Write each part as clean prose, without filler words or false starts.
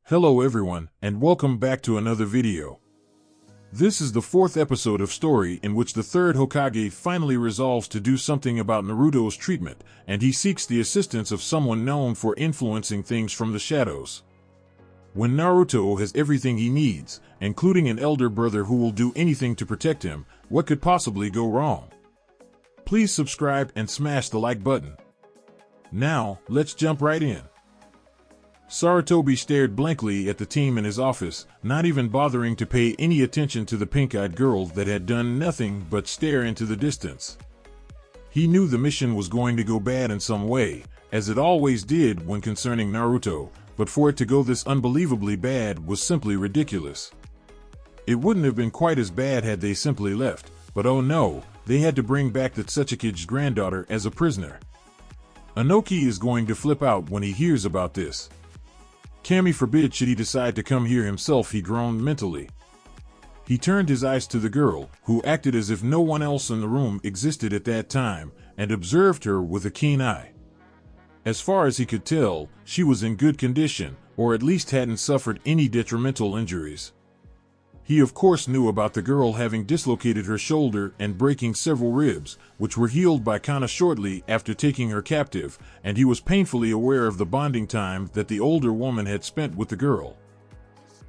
Hello everyone, and welcome back to another video. This is the fourth episode of story in which the third Hokage finally resolves to do something about Naruto's treatment, and he seeks the assistance of someone known for influencing things from the shadows. When Naruto has everything he needs, including an elder brother who will do anything to protect him, what could possibly go wrong? Please subscribe and smash the like button. Now, let's jump right in. Sarutobi stared blankly at the team in his office, not even bothering to pay any attention to the pink-eyed girl that had done nothing but stare into the distance. He knew the mission was going to go bad in some way, as it always did when concerning Naruto, but for it to go this unbelievably bad was simply ridiculous. It wouldn't have been quite as bad had they simply left, but oh no, they had to bring back the Tsuchikige's granddaughter as a prisoner. Inoki is going to flip out when he hears about this. Kami forbid should he decide to come here himself, he groaned mentally. He turned his eyes to the girl, who acted as if no one else in the room existed at that time, and observed her with a keen eye. As far as he could tell, she was in good condition, or at least hadn't suffered any detrimental injuries. He of course knew about the girl having dislocated her shoulder and breaking several ribs, which were healed by Kana shortly after taking her captive, and he was painfully aware of the bonding time that the older woman had spent with the girl.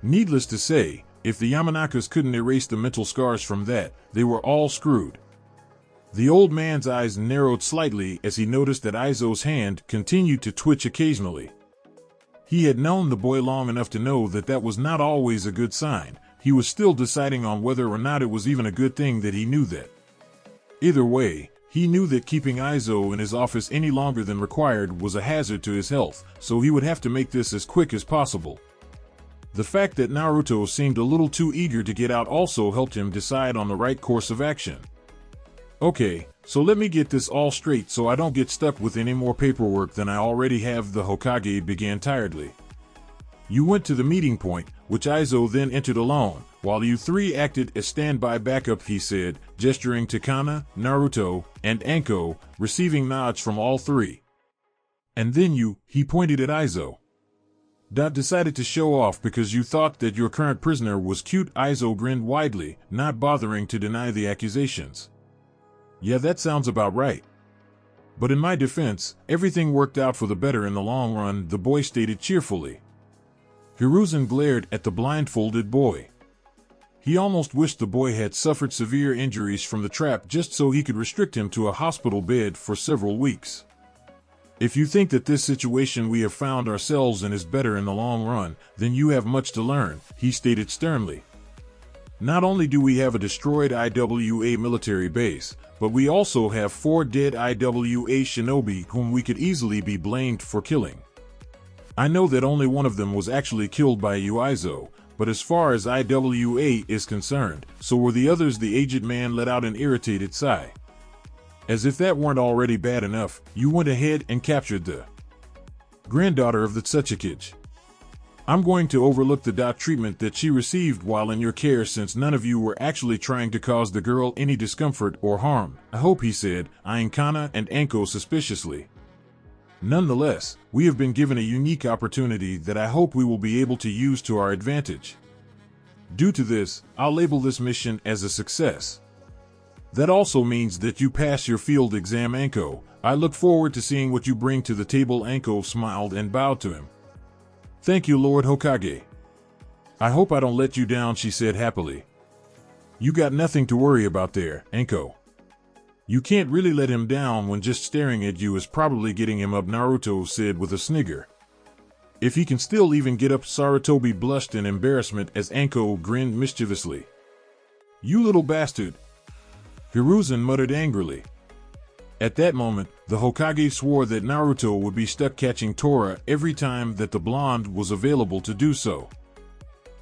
Needless to say, if the Yamanakas couldn't erase the mental scars from that, they were all screwed. The old man's eyes narrowed slightly as he noticed that Aizo's hand continued to twitch occasionally. He had known the boy long enough to know that that was not always a good sign. He was still deciding on whether or not it was even a good thing that he knew that. Either way, he knew that keeping Aizo in his office any longer than required was a hazard to his health, so he would have to make this as quick as possible. The fact that Naruto seemed a little too eager to get out also helped him decide on the right course of action. Okay, so let me get this all straight so I don't get stuck with any more paperwork than I already have, the Hokage began tiredly. You went to the meeting point, which Aizo then entered alone, while you three acted as standby backup, he said, gesturing to Kana, Naruto, and Anko, receiving nods from all three. And then he pointed at Aizo. Decided to show off because you thought that your current prisoner was cute, Aizo grinned widely, not bothering to deny the accusations. Yeah, that sounds about right. But in my defense, everything worked out for the better in the long run, the boy stated cheerfully. Hiruzen glared at the blindfolded boy. He almost wished the boy had suffered severe injuries from the trap just so he could restrict him to a hospital bed for several weeks. If you think that this situation we have found ourselves in is better in the long run, then you have much to learn, he stated sternly. Not only do we have a destroyed IWA military base, but we also have 4 dead IWA shinobi whom we could easily be blamed for killing. I know that only one of them was actually killed by you, Aizo, but as far as IWA is concerned, so were the others, the aged man let out an irritated sigh. As if that weren't already bad enough, you went ahead and captured the granddaughter of the Tsuchikige. I'm going to overlook the treatment that she received while in your care since none of you were actually trying to cause the girl any discomfort or harm, I hope, he said, eyeing Kana and Anko suspiciously. Nonetheless, we have been given a unique opportunity that I hope we will be able to use to our advantage. Due to this, I'll label this mission as a success. That also means that you pass your field exam, Anko. I look forward to seeing what you bring to the table. Anko smiled and bowed to him. Thank you, Lord Hokage. I hope I don't let you down, she said happily. You got nothing to worry about there, Anko. You can't really let him down when just staring at you is probably getting him up, Naruto said with a snigger. If he can still even get up, Sarutobi blushed in embarrassment as Anko grinned mischievously. You little bastard! Hiruzen muttered angrily. At that moment, the Hokage swore that Naruto would be stuck catching Torah every time that the blonde was available to do so.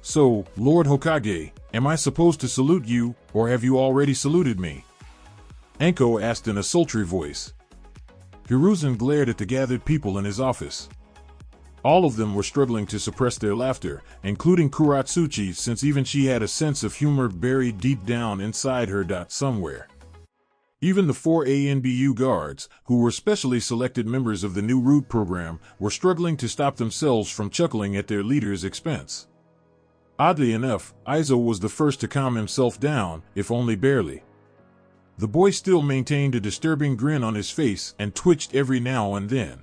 So, Lord Hokage, am I supposed to salute you, or have you already saluted me? Anko asked in a sultry voice. Hiruzen glared at the gathered people in his office. All of them were struggling to suppress their laughter, including Kuratsuchi, since even she had a sense of humor buried deep down inside her. Somewhere. Even the 4 ANBU guards, who were specially selected members of the new root program, were struggling to stop themselves from chuckling at their leader's expense. Oddly enough, Aizo was the first to calm himself down, if only barely. The boy still maintained a disturbing grin on his face and twitched every now and then.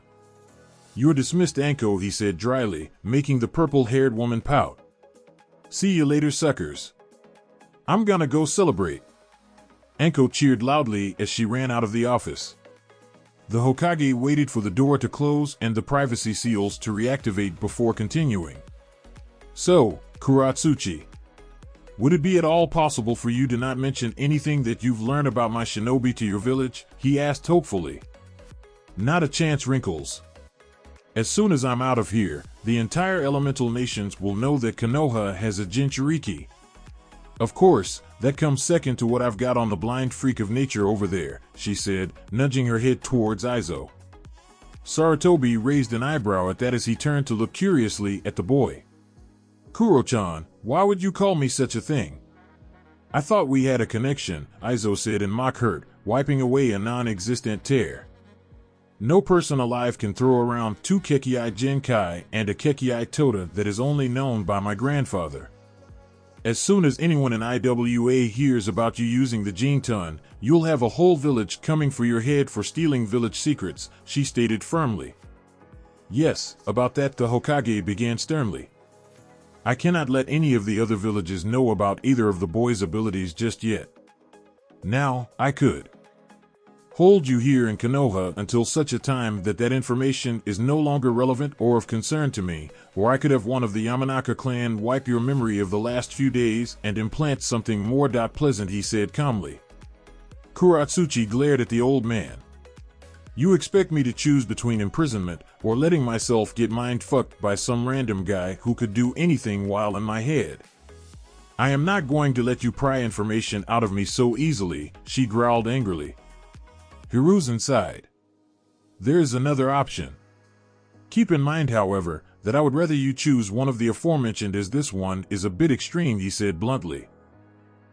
"You're dismissed, Anko," he said dryly, making the purple-haired woman pout. "See you later, suckers. I'm gonna go celebrate." Anko cheered loudly as she ran out of the office. The Hokage waited for the door to close and the privacy seals to reactivate before continuing. "So, Kuratsuchi, would it be at all possible for you to not mention anything that you've learned about my shinobi to your village?" he asked hopefully. "Not a chance, Wrinkles. As soon as I'm out of here, the entire elemental nations will know that Konoha has a Jinchuriki. Of course, that comes second to what I've got on the blind freak of nature over there," she said, nudging her head towards Aizo. Sarutobi raised an eyebrow at that as he turned to look curiously at the boy. "Kuro-chan, why would you call me such a thing?" "I thought we had a connection," Aizo said in mock hurt, wiping away a non-existent tear. "No person alive can throw around 2 Kekii Genkai and a Kekii Tota that is only known by my grandfather. As soon as anyone in IWA hears about you using the Jinton, you'll have a whole village coming for your head for stealing village secrets," she stated firmly. "Yes, about that," the Hokage began sternly. "I cannot let any of the other villages know about either of the boy's abilities just yet. Now, I could hold you here in Konoha until such a time that that information is no longer relevant or of concern to me, or I could have one of the Yamanaka clan wipe your memory of the last few days and implant something more pleasant," he said calmly. Kuratsuchi glared at the old man. "You expect me to choose between imprisonment or letting myself get mind-fucked by some random guy who could do anything while in my head? I am not going to let you pry information out of me so easily," she growled angrily. Hiruzen sighed. "There is another option. Keep in mind, however, that I would rather you choose one of the aforementioned, as this one is a bit extreme," he said bluntly.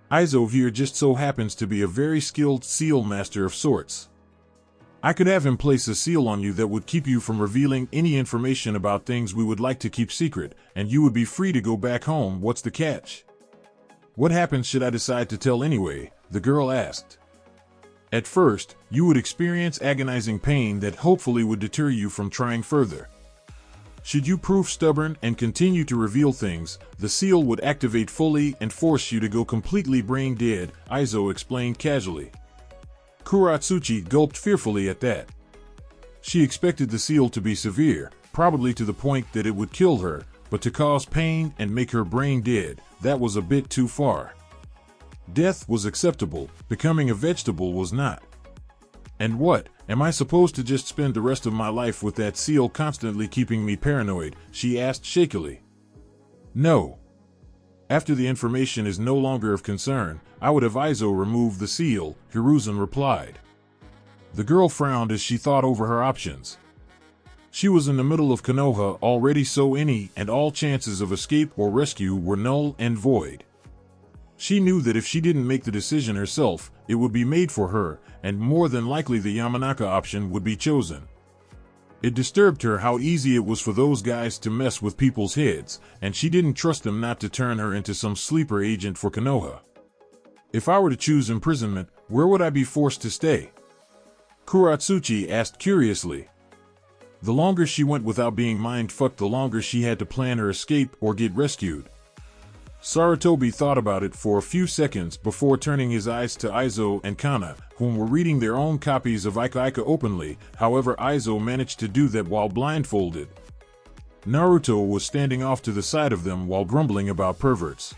"Aizo here just so happens to be a very skilled seal master of sorts. I could have him place a seal on you that would keep you from revealing any information about things we would like to keep secret, and you would be free to go back home. What's the catch?" "What happens should I decide to tell anyway?" the girl asked. "At first, you would experience agonizing pain that hopefully would deter you from trying further. Should you prove stubborn and continue to reveal things, the seal would activate fully and force you to go completely brain dead," Aizo explained casually. Kuratsuchi gulped fearfully at that. She expected the seal to be severe, probably to the point that it would kill her, but to cause pain and make her brain dead, that was a bit too far. Death was acceptable, becoming a vegetable was not. "And what, am I supposed to just spend the rest of my life with that seal constantly keeping me paranoid?" she asked shakily. "No. After the information is no longer of concern, I would have Aizo remove the seal," Hiruzen replied. The girl frowned as she thought over her options. She was in the middle of Konoha already, so any and all chances of escape or rescue were null and void. She knew that if she didn't make the decision herself, it would be made for her, and more than likely the Yamanaka option would be chosen. It disturbed her how easy it was for those guys to mess with people's heads, and she didn't trust them not to turn her into some sleeper agent for Konoha. "If I were to choose imprisonment, where would I be forced to stay?" Kuratsuchi asked curiously. The longer she went without being mind-fucked, the longer she had to plan her escape or get rescued. Sarutobi thought about it for a few seconds before turning his eyes to Aizo and Kana, whom were reading their own copies of Ika Ika openly. However, Aizo managed to do that while blindfolded. Naruto was standing off to the side of them while grumbling about perverts.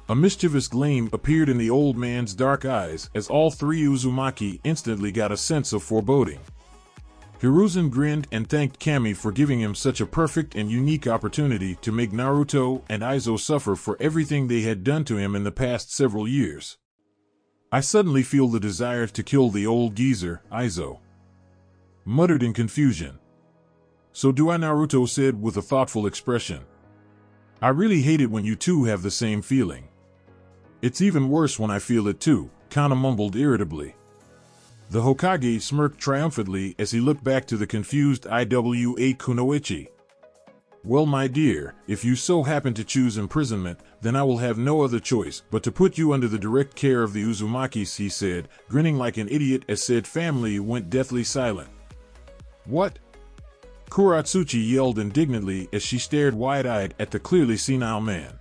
A mischievous gleam appeared in the old man's dark eyes as all 3 Uzumaki instantly got a sense of foreboding. Hiruzen grinned and thanked Kami for giving him such a perfect and unique opportunity to make Naruto and Aizo suffer for everything they had done to him in the past several years. "I suddenly feel the desire to kill the old geezer," Aizo muttered in confusion. "So do I," Naruto said with a thoughtful expression. "I really hate it when you two have the same feeling." "It's even worse when I feel it too," Kana mumbled irritably. The Hokage smirked triumphantly as he looked back to the confused Iwa Kunoichi. Well, my dear, if you so happen to choose imprisonment, then I will have no other choice but to put you under the direct care of the Uzumakis, he said, grinning like an idiot as said family went deathly silent. What? Kuratsuchi yelled indignantly as she stared wide-eyed at the clearly senile man.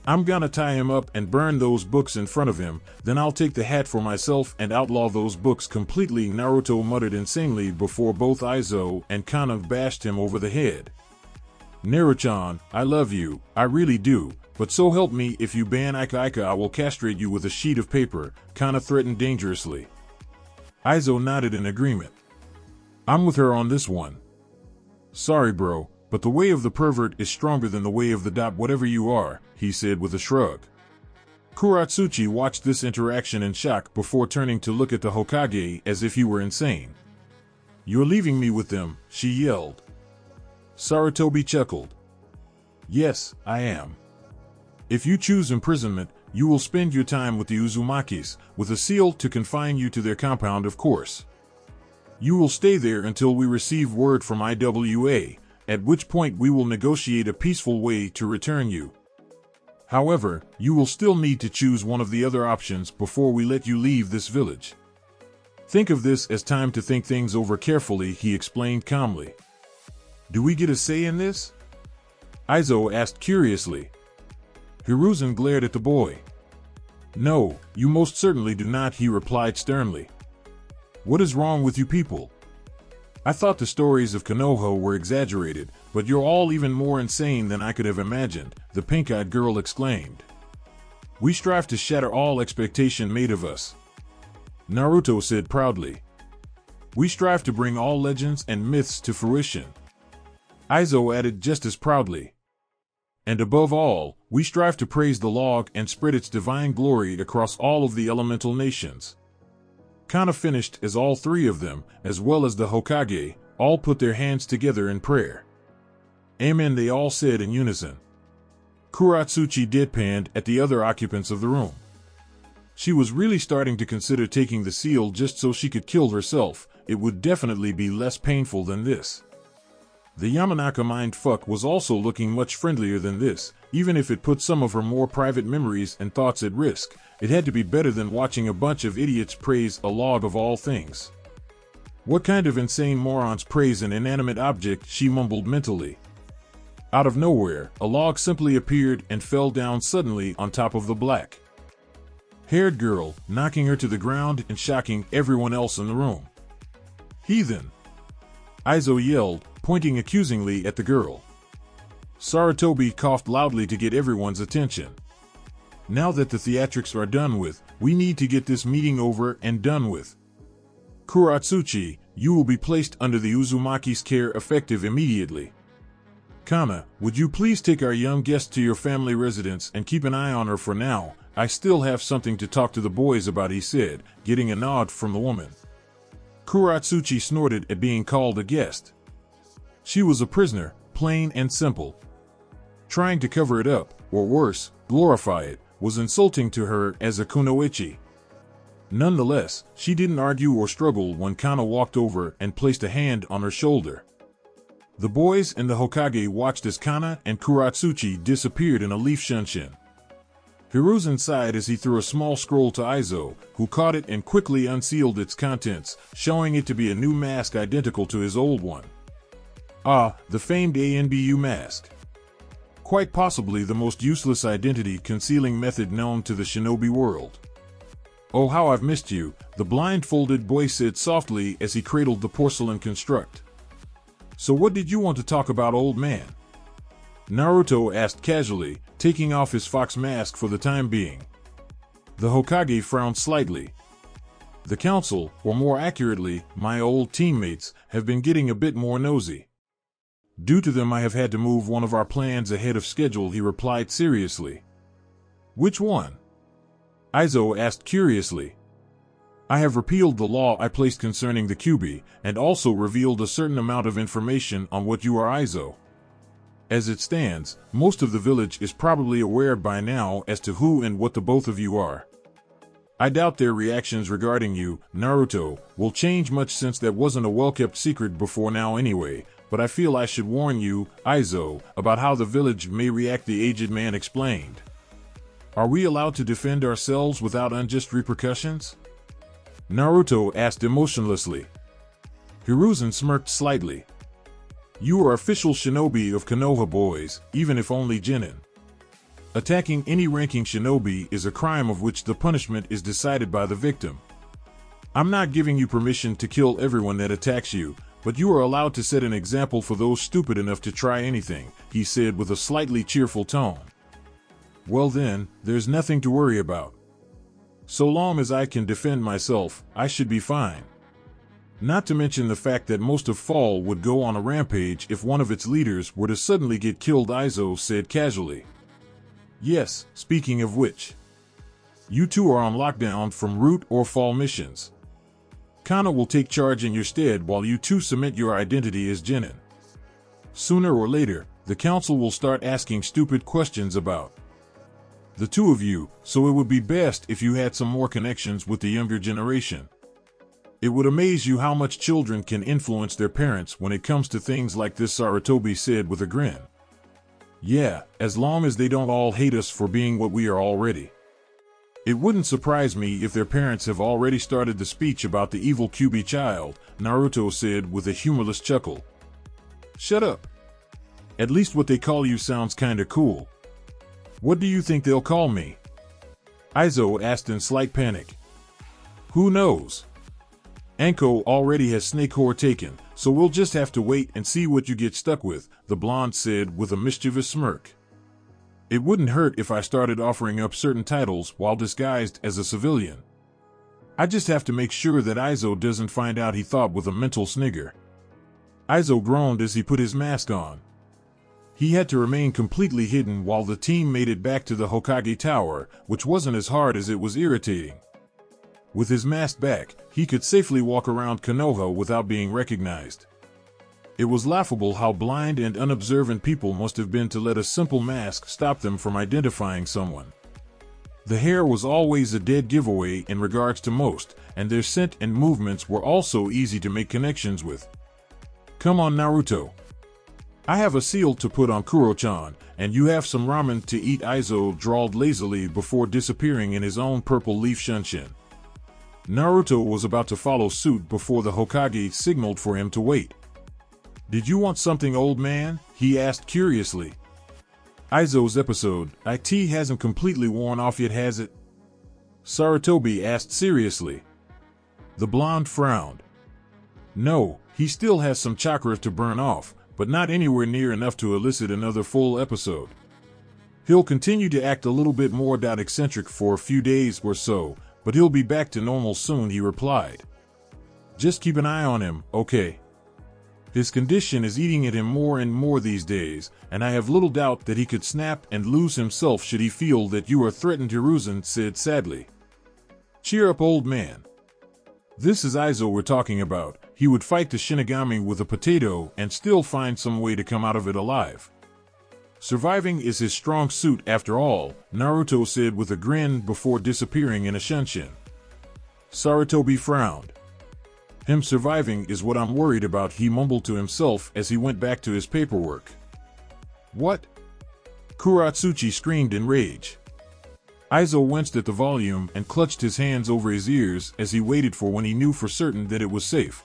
I'm gonna tie him up and burn those books in front of him, then I'll take the hat for myself and outlaw those books completely, Naruto muttered insanely before both Aizo and Kana bashed him over the head. Naruto-chan, I love you, I really do, but so help me if you ban Ika I will castrate you with a sheet of paper, Kana threatened dangerously. Aizo nodded in agreement. I'm with her on this one. Sorry bro, but the way of the pervert is stronger than the way of the dot whatever you are, he said with a shrug. Kuratsuchi watched this interaction in shock before turning to look at the Hokage as if he were insane. You're leaving me with them, she yelled. Sarutobi chuckled. Yes, I am. If you choose imprisonment, you will spend your time with the Uzumakis, with a seal to confine you to their compound, of course. You will stay there until we receive word from Iwa, at which point we will negotiate a peaceful way to return you. However, you will still need to choose one of the other options before we let you leave this village. Think of this as time to think things over carefully, he explained calmly. Do we get a say in this? Aizo asked curiously. Hiruzen glared at the boy. No, you most certainly do not, he replied sternly. What is wrong with you people? I thought the stories of Konoha were exaggerated, but you're all even more insane than I could have imagined, the pink-eyed girl exclaimed. We strive to shatter all expectation made of us, Naruto said proudly. We strive to bring all legends and myths to fruition, Aizo added just as proudly. And above all, we strive to praise the log and spread its divine glory across all of the elemental nations. Kana finished as all three of them, as well as the Hokage, all put their hands together in prayer. Amen, they all said in unison. Kuratsuchi deadpanned at the other occupants of the room. She was really starting to consider taking the seal just so she could kill herself. It would definitely be less painful than this. The Yamanaka mindfuck was also looking much friendlier than this, even if it put some of her more private memories and thoughts at risk. It had to be better than watching a bunch of idiots praise a log of all things. What kind of insane morons praise an inanimate object, she mumbled mentally. Out of nowhere, a log simply appeared and fell down suddenly on top of the black-haired girl, knocking her to the ground and shocking everyone else in the room. Heathen! Aizo yelled, pointing accusingly at the girl. Sarutobi coughed loudly to get everyone's attention. Now that the theatrics are done with, we need to get this meeting over and done with. Kuratsuchi, you will be placed under the Uzumaki's care effective immediately. Kana, would you please take our young guest to your family residence and keep an eye on her for now? I still have something to talk to the boys about, he said, getting a nod from the woman. Kuratsuchi snorted at being called a guest. She was a prisoner, plain and simple. Trying to cover it up, or worse, glorify it, was insulting to her as a kunoichi. Nonetheless, she didn't argue or struggle when Kana walked over and placed a hand on her shoulder. The boys and the Hokage watched as Kana and Kuratsuchi disappeared in a leaf shunshin. Hiruzen sighed as he threw a small scroll to Aizo, who caught it and quickly unsealed its contents, showing it to be a new mask identical to his old one. Ah, the famed ANBU mask. Quite possibly the most useless identity-concealing method known to the shinobi world. Oh, how I've missed you, the blindfolded boy said softly as he cradled the porcelain construct. So what did you want to talk about, old man? Naruto asked casually, taking off his fox mask for the time being. The Hokage frowned slightly. The council, or more accurately, my old teammates, have been getting a bit more nosy. Due to them I have had to move one of our plans ahead of schedule, he replied seriously. Which one? Aizo asked curiously. I have repealed the law I placed concerning the Kyuubi, and also revealed a certain amount of information on what you are, Aizo. As it stands, most of the village is probably aware by now as to who and what the both of you are. I doubt their reactions regarding you, Naruto, will change much since that wasn't a well-kept secret before now anyway, but I feel I should warn you, Aizo, about how the village may react, the aged man explained. Are we allowed to defend ourselves without unjust repercussions? Naruto asked emotionlessly. Hiruzen smirked slightly. You are official shinobi of Konoha, boys, even if only genin. Attacking any ranking shinobi is a crime of which the punishment is decided by the victim. I'm not giving you permission to kill everyone that attacks you, but you are allowed to set an example for those stupid enough to try anything, he said with a slightly cheerful tone. Well then, there's nothing to worry about. So long as I can defend myself, I should be fine. Not to mention the fact that most of Fall would go on a rampage if one of its leaders were to suddenly get killed, Aizo said casually. Yes, speaking of which. You two are on lockdown from Root or Fall missions. Kana will take charge in your stead while you two cement your identity as genin. Sooner or later, the council will start asking stupid questions about the two of you, so it would be best if you had some more connections with the younger generation. It would amaze you how much children can influence their parents when it comes to things like this, Sarutobi said with a grin. Yeah, as long as they don't all hate us for being what we are already. It wouldn't surprise me if their parents have already started the speech about the evil Kyuubi child, Naruto said with a humorless chuckle. Shut up. At least what they call you sounds kinda cool. What do you think they'll call me? Aizo asked in slight panic. Who knows? Anko already has Snake Core taken, so we'll just have to wait and see what you get stuck with, the blonde said with a mischievous smirk. It wouldn't hurt if I started offering up certain titles while disguised as a civilian. I just have to make sure that Aizo doesn't find out, he thought with a mental snigger. Aizo groaned as he put his mask on. He had to remain completely hidden while the team made it back to the Hokage Tower, which wasn't as hard as it was irritating. With his mask back, he could safely walk around Konoha without being recognized. It was laughable how blind and unobservant people must have been to let a simple mask stop them from identifying someone. The hair was always a dead giveaway in regards to most, and their scent and movements were also easy to make connections with. Come on, Naruto. I have a seal to put on Kuro-chan, and you have some ramen to eat, Aizo drawled lazily before disappearing in his own purple leaf shunshin. Naruto was about to follow suit before the Hokage signaled for him to wait. Did you want something, old man? He asked curiously. Aizo's episode, IT hasn't completely worn off yet, has it? Sarutobi asked seriously. The blonde frowned. No, he still has some chakra to burn off, but not anywhere near enough to elicit another full episode. He'll continue to act a little bit more eccentric for a few days or so, but he'll be back to normal soon, he replied. Just keep an eye on him, okay? His condition is eating at him more and more these days, and I have little doubt that he could snap and lose himself should he feel that you are threatened, Hiruzen said sadly. Cheer up, old man. This is Aizo we're talking about. He would fight the Shinigami with a potato and still find some way to come out of it alive. Surviving is his strong suit after all, Naruto said with a grin before disappearing in a shunshin. Sarutobi frowned. Him surviving is what I'm worried about, he mumbled to himself as he went back to his paperwork. What? Kuratsuchi screamed in rage. Aizo winced at the volume and clutched his hands over his ears as he waited for when he knew for certain that it was safe.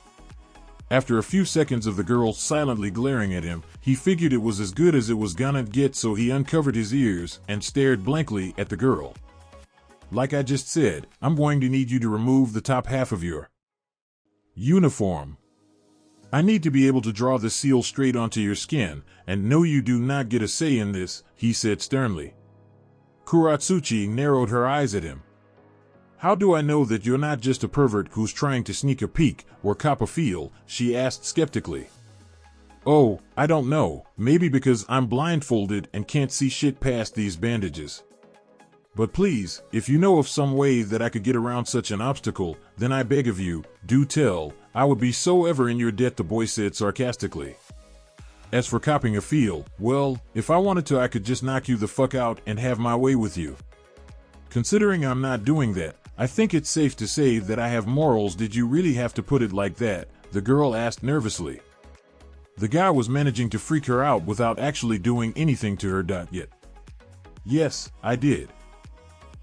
After a few seconds of the girl silently glaring at him, he figured it was as good as it was gonna get, so he uncovered his ears and stared blankly at the girl. Like I just said, I'm going to need you to remove the top half of your uniform. I need to be able to draw the seal straight onto your skin, and no, you do not get a say in this, he said sternly. Kuratsuchi narrowed her eyes at him. How do I know that you're not just a pervert who's trying to sneak a peek or cop a feel? She asked skeptically. Oh, I don't know, maybe because I'm blindfolded and can't see shit past these bandages. But please, if you know of some way that I could get around such an obstacle, then I beg of you, do tell. I would be so ever in your debt, the boy said sarcastically. As for copping a feel, well, if I wanted to I could just knock you the fuck out and have my way with you. Considering I'm not doing that, I think it's safe to say that I have morals. Did you really have to put it like that? The girl asked nervously. The guy was managing to freak her out without actually doing anything to her. Yet. Yes, I did.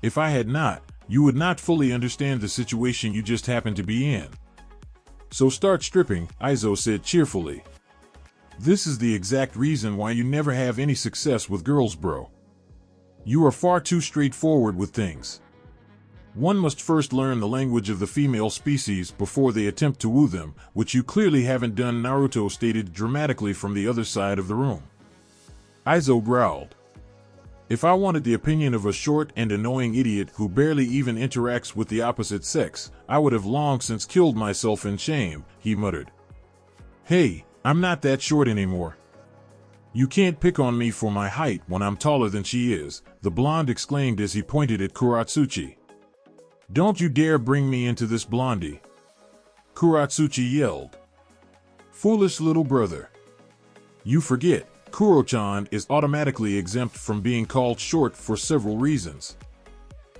If I had not, you would not fully understand the situation you just happened to be in. So start stripping, Aizo said cheerfully. This is the exact reason why you never have any success with girls, bro. You are far too straightforward with things. One must first learn the language of the female species before they attempt to woo them, which you clearly haven't done, Naruto stated dramatically from the other side of the room. Aizo growled. If I wanted the opinion of a short and annoying idiot who barely even interacts with the opposite sex, I would have long since killed myself in shame, he muttered. Hey, I'm not that short anymore. You can't pick on me for my height when I'm taller than she is, the blonde exclaimed as he pointed at Kuratsuchi. Don't you dare bring me into this, blondie, Kuratsuchi yelled. Foolish little brother. You forget, Kuro-chan is automatically exempt from being called short for several reasons.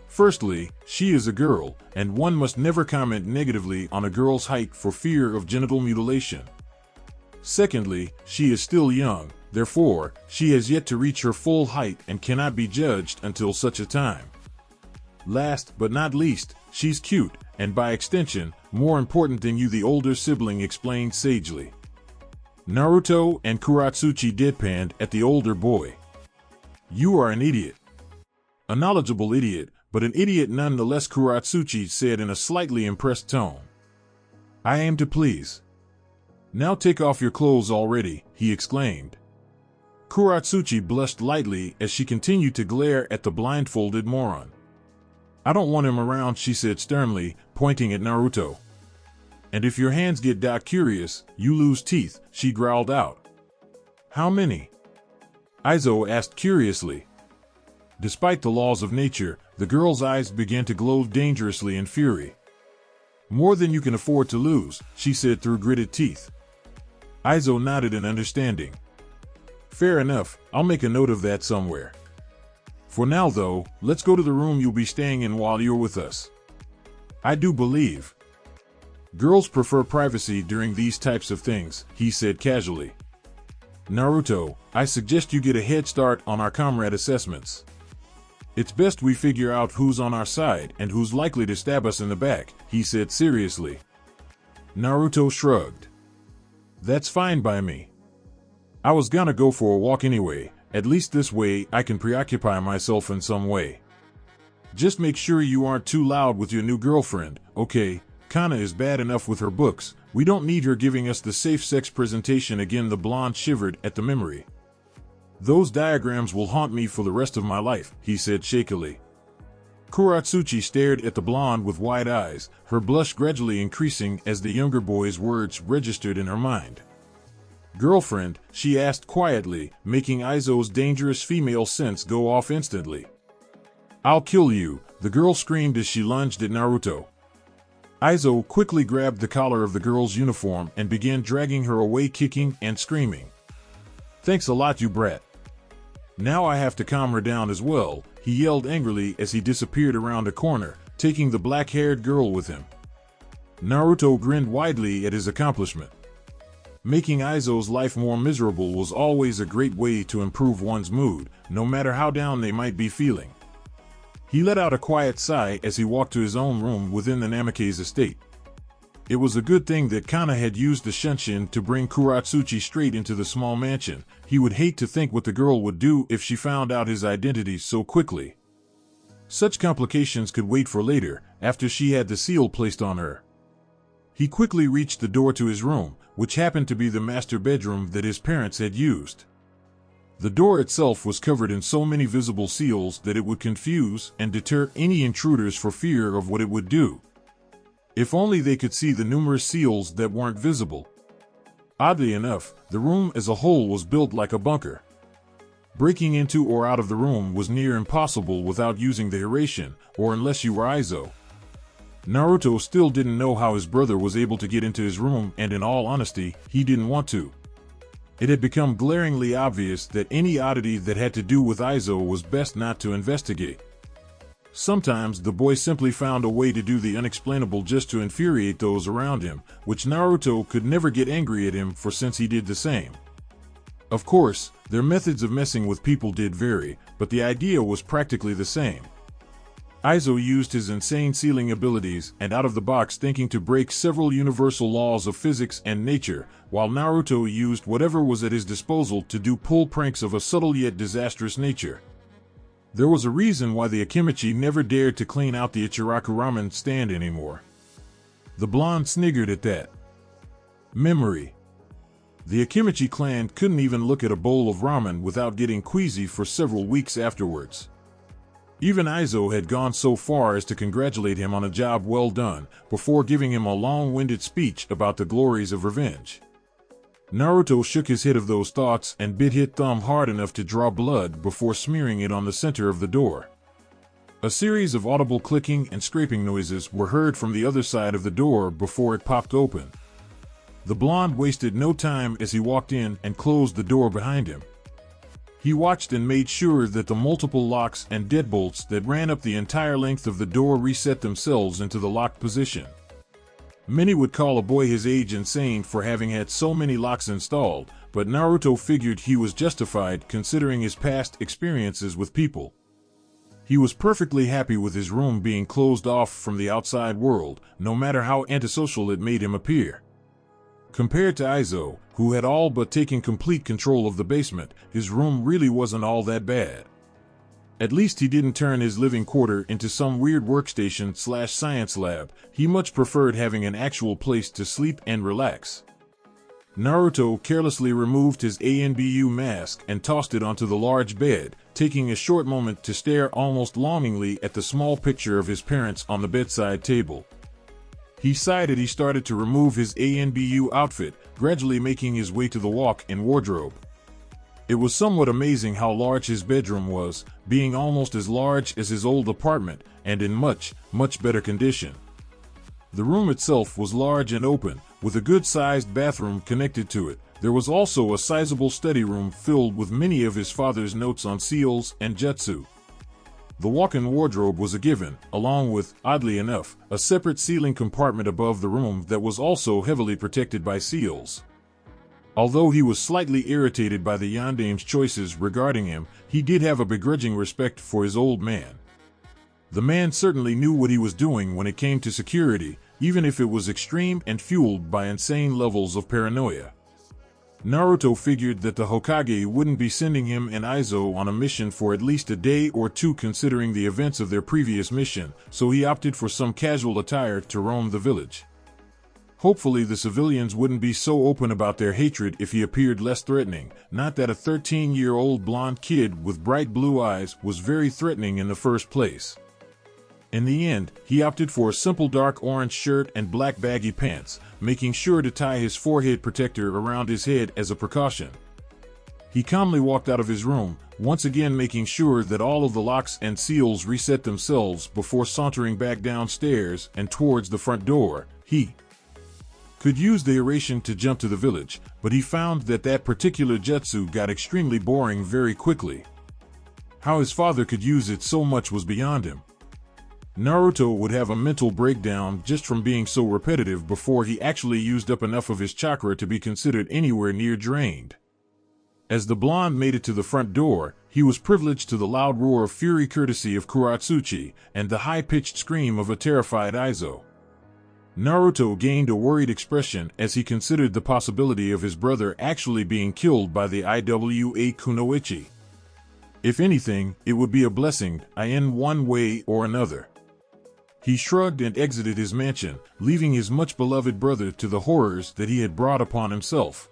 Firstly, she is a girl, and one must never comment negatively on a girl's height for fear of genital mutilation. Secondly, she is still young, therefore, she has yet to reach her full height and cannot be judged until such a time. Last but not least, she's cute, and by extension, more important than you, the older sibling explained sagely. Naruto and Kuratsuchi deadpanned at the older boy. You are an idiot. A knowledgeable idiot, but an idiot nonetheless, Kuratsuchi said in a slightly impressed tone. I aim to please. Now take off your clothes already, he exclaimed. Kuratsuchi blushed lightly as she continued to glare at the blindfolded moron. I don't want him around, she said sternly, pointing at Naruto. And if your hands get curious, you lose teeth, she growled out. How many? Aizo asked curiously. Despite the laws of nature, the girl's eyes began to glow dangerously in fury. More than you can afford to lose, she said through gritted teeth. Aizo nodded in understanding. Fair enough, I'll make a note of that somewhere. For now though, let's go to the room you'll be staying in while you're with us. I do believe girls prefer privacy during these types of things, he said casually. Naruto, I suggest you get a head start on our comrade assessments. It's best we figure out who's on our side and who's likely to stab us in the back, he said seriously. Naruto shrugged. That's fine by me. I was gonna go for a walk anyway, at least this way I can preoccupy myself in some way. Just make sure you aren't too loud with your new girlfriend, okay? Kana is bad enough with her books, we don't need her giving us the safe sex presentation again, the blonde shivered at the memory. Those diagrams will haunt me for the rest of my life, he said shakily. Kuratsuchi stared at the blonde with wide eyes, her blush gradually increasing as the younger boy's words registered in her mind. Girlfriend, she asked quietly, making Aizo's dangerous female sense go off instantly. I'll kill you, the girl screamed as she lunged at Naruto. Aizo quickly grabbed the collar of the girl's uniform and began dragging her away, kicking and screaming. Thanks a lot, you brat. Now I have to calm her down as well, he yelled angrily as he disappeared around a corner, taking the black-haired girl with him. Naruto grinned widely at his accomplishment. Making Aizo's life more miserable was always a great way to improve one's mood, no matter how down they might be feeling. He let out a quiet sigh as he walked to his own room within the Namikaze estate. It was a good thing that Kana had used the Shunshin to bring Kuratsuchi straight into the small mansion. He would hate to think what the girl would do if she found out his identity so quickly. Such complications could wait for later, after she had the seal placed on her. He quickly reached the door to his room, which happened to be the master bedroom that his parents had used. The door itself was covered in so many visible seals that it would confuse and deter any intruders for fear of what it would do. If only they could see the numerous seals that weren't visible. Oddly enough, the room as a whole was built like a bunker. Breaking into or out of the room was near impossible without using the Hiruzen, or unless you were Aizo. Naruto still didn't know how his brother was able to get into his room, and in all honesty, he didn't want to. It had become glaringly obvious that any oddity that had to do with Aizo was best not to investigate. Sometimes the boy simply found a way to do the unexplainable just to infuriate those around him, which Naruto could never get angry at him for since he did the same. Of course, their methods of messing with people did vary, but the idea was practically the same. Aizo used his insane sealing abilities and out-of-the-box thinking to break several universal laws of physics and nature, while Naruto used whatever was at his disposal to do pull pranks of a subtle yet disastrous nature. There was a reason why the Akimichi never dared to clean out the Ichiraku Ramen stand anymore. The blonde sniggered at that. Memory. The Akimichi clan couldn't even look at a bowl of ramen without getting queasy for several weeks afterwards. Even Aizo had gone so far as to congratulate him on a job well done, before giving him a long-winded speech about the glories of revenge. Naruto shook his head of those thoughts and bit his thumb hard enough to draw blood before smearing it on the center of the door. A series of audible clicking and scraping noises were heard from the other side of the door before it popped open. The blonde wasted no time as he walked in and closed the door behind him. He watched and made sure that the multiple locks and deadbolts that ran up the entire length of the door reset themselves into the locked position. Many would call a boy his age insane for having had so many locks installed, but Naruto figured he was justified considering his past experiences with people. He was perfectly happy with his room being closed off from the outside world, no matter how antisocial it made him appear. Compared to Aizo, who had all but taken complete control of the basement, his room really wasn't all that bad. At least he didn't turn his living quarter into some weird workstation/science lab. He much preferred having an actual place to sleep and relax. Naruto carelessly removed his ANBU mask and tossed it onto the large bed, taking a short moment to stare almost longingly at the small picture of his parents on the bedside table. He sighed as he started to remove his ANBU outfit, gradually making his way to the walk-in wardrobe. It was somewhat amazing how large his bedroom was, being almost as large as his old apartment, and in much, much better condition. The room itself was large and open, with a good-sized bathroom connected to it. There was also a sizable study room filled with many of his father's notes on seals and jutsu. The walk-in wardrobe was a given, along with, oddly enough, a separate ceiling compartment above the room that was also heavily protected by seals. Although he was slightly irritated by the yandame's choices regarding him, he did have a begrudging respect for his old man. The man certainly knew what he was doing when it came to security, even if it was extreme and fueled by insane levels of paranoia. Naruto figured that the Hokage wouldn't be sending him and Aizo on a mission for at least a day or two considering the events of their previous mission, so he opted for some casual attire to roam the village. Hopefully the civilians wouldn't be so open about their hatred if he appeared less threatening, not that a 13-year-old blonde kid with bright blue eyes was very threatening in the first place. In the end, he opted for a simple dark orange shirt and black baggy pants, making sure to tie his forehead protector around his head as a precaution. He calmly walked out of his room, once again making sure that all of the locks and seals reset themselves before sauntering back downstairs and towards the front door. He could use the Hiruzen to jump to the village, but he found that that particular jutsu got extremely boring very quickly. How his father could use it so much was beyond him. Naruto would have a mental breakdown just from being so repetitive before he actually used up enough of his chakra to be considered anywhere near drained. As the blonde made it to the front door, he was privileged to the loud roar of fury courtesy of Kuratsuchi and the high-pitched scream of a terrified Aizo. Naruto gained a worried expression as he considered the possibility of his brother actually being killed by the Iwa Kunoichi. If anything, it would be a blessing, in one way or another. He shrugged and exited his mansion, leaving his much-beloved brother to the horrors that he had brought upon himself.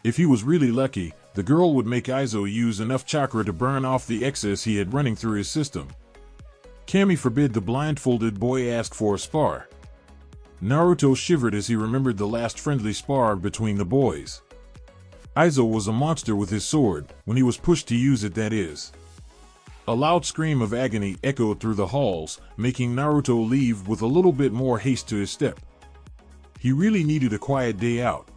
If he was really lucky, the girl would make Aizo use enough chakra to burn off the excess he had running through his system. Kami forbid the blindfolded boy asked for a spar. Naruto shivered as he remembered the last friendly spar between the boys. Aizo was a monster with his sword, when he was pushed to use it, that is. A loud scream of agony echoed through the halls, making Naruto leave with a little bit more haste to his step. He really needed a quiet day out.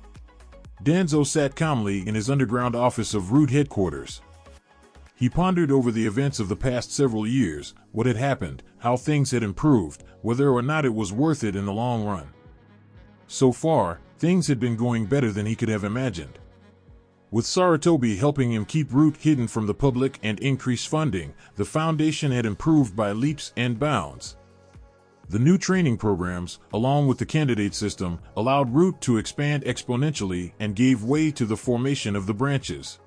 Danzo sat calmly in his underground office of Root headquarters. He pondered over the events of the past several years, what had happened, how things had improved, whether or not it was worth it in the long run. So far, things had been going better than he could have imagined. With Sarutobi helping him keep Root hidden from the public and increase funding, the Foundation had improved by leaps and bounds. The new training programs, along with the candidate system, allowed Root to expand exponentially and gave way to the formation of the branches.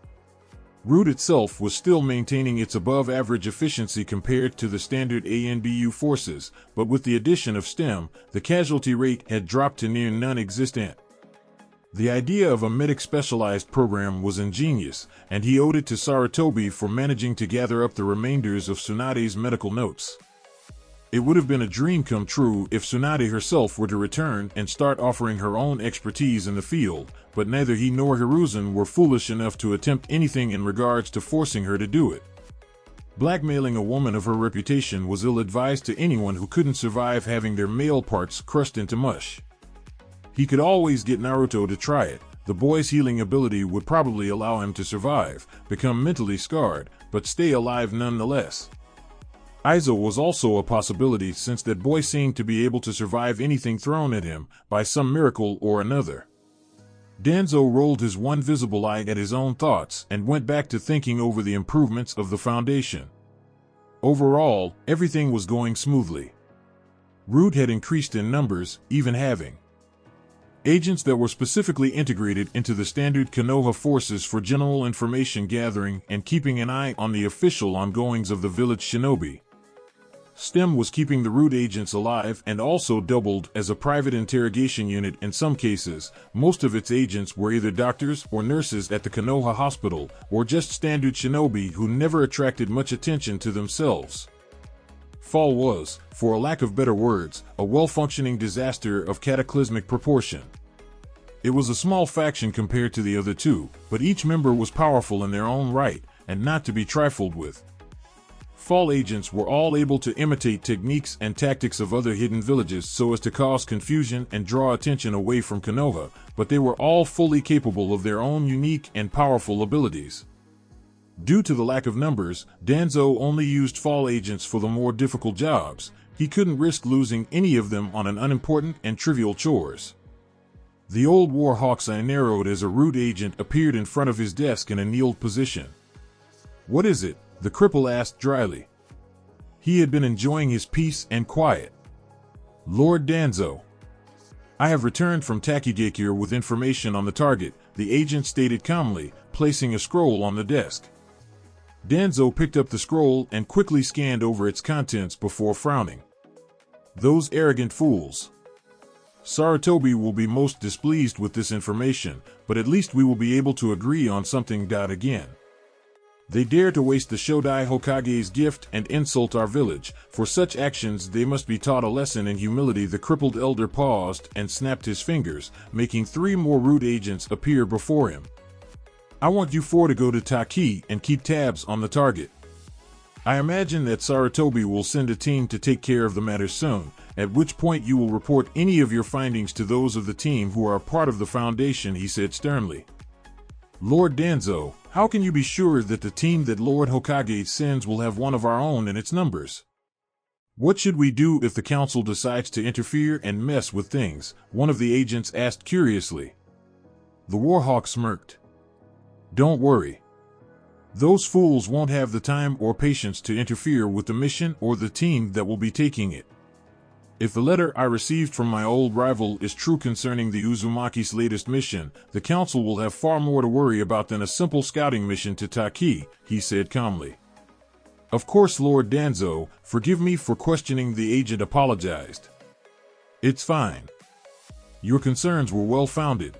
Root itself was still maintaining its above-average efficiency compared to the standard ANBU forces, but with the addition of STEM, the casualty rate had dropped to near non-existent. The idea of a medic-specialized program was ingenious, and he owed it to Sarutobi for managing to gather up the remainders of Tsunade's medical notes. It would have been a dream come true if Tsunade herself were to return and start offering her own expertise in the field, but neither he nor Hiruzen were foolish enough to attempt anything in regards to forcing her to do it. Blackmailing a woman of her reputation was ill-advised to anyone who couldn't survive having their male parts crushed into mush. He could always get Naruto to try it. The boy's healing ability would probably allow him to survive, become mentally scarred, but stay alive nonetheless. Aizo was also a possibility since that boy seemed to be able to survive anything thrown at him, by some miracle or another. Danzo rolled his one visible eye at his own thoughts and went back to thinking over the improvements of the Foundation. Overall, everything was going smoothly. Root had increased in numbers, even having agents that were specifically integrated into the standard Konoha forces for general information gathering and keeping an eye on the official ongoings of the village Shinobi. STEM was keeping the Root agents alive and also doubled as a private interrogation unit in some cases. Most of its agents were either doctors or nurses at the Konoha hospital, or just standard Shinobi who never attracted much attention to themselves. Fall was, for a lack of better words, a well-functioning disaster of cataclysmic proportion. It was a small faction compared to the other two, but each member was powerful in their own right, and not to be trifled with. Fall agents were all able to imitate techniques and tactics of other hidden villages so as to cause confusion and draw attention away from Konoha, but they were all fully capable of their own unique and powerful abilities. Due to the lack of numbers, Danzo only used Fall agents for the more difficult jobs. He couldn't risk losing any of them on an unimportant and trivial chores. The old Warhawks I narrowed as a Root agent appeared in front of his desk in a kneeled position. "What is it?" the cripple asked dryly. He had been enjoying his peace and quiet. "Lord Danzo, I have returned from Takigakure with information on the target," the agent stated calmly, placing a scroll on the desk. Danzo picked up the scroll and quickly scanned over its contents before frowning. "Those arrogant fools. Sarutobi will be most displeased with this information, but at least we will be able to agree on something. Again. They dare to waste the Shodai Hokage's gift and insult our village. For such actions they must be taught a lesson in humility." The crippled elder paused and snapped his fingers, making 3 more Root agents appear before him. "I want you 4 to go to Taki and keep tabs on the target. I imagine that Sarutobi will send a team to take care of the matter soon, at which point you will report any of your findings to those of the team who are a part of the Foundation," he said sternly. "Lord Danzo, how can you be sure that the team that Lord Hokage sends will have one of our own in its numbers? What should we do if the council decides to interfere and mess with things?" one of the agents asked curiously. The Warhawk smirked. "Don't worry. Those fools won't have the time or patience to interfere with the mission or the team that will be taking it. If the letter I received from my old rival is true concerning the Uzumaki's latest mission, the council will have far more to worry about than a simple scouting mission to Taki," he said calmly. "Of course, Lord Danzo, forgive me for questioning," the agent apologized. "It's fine. Your concerns were well founded.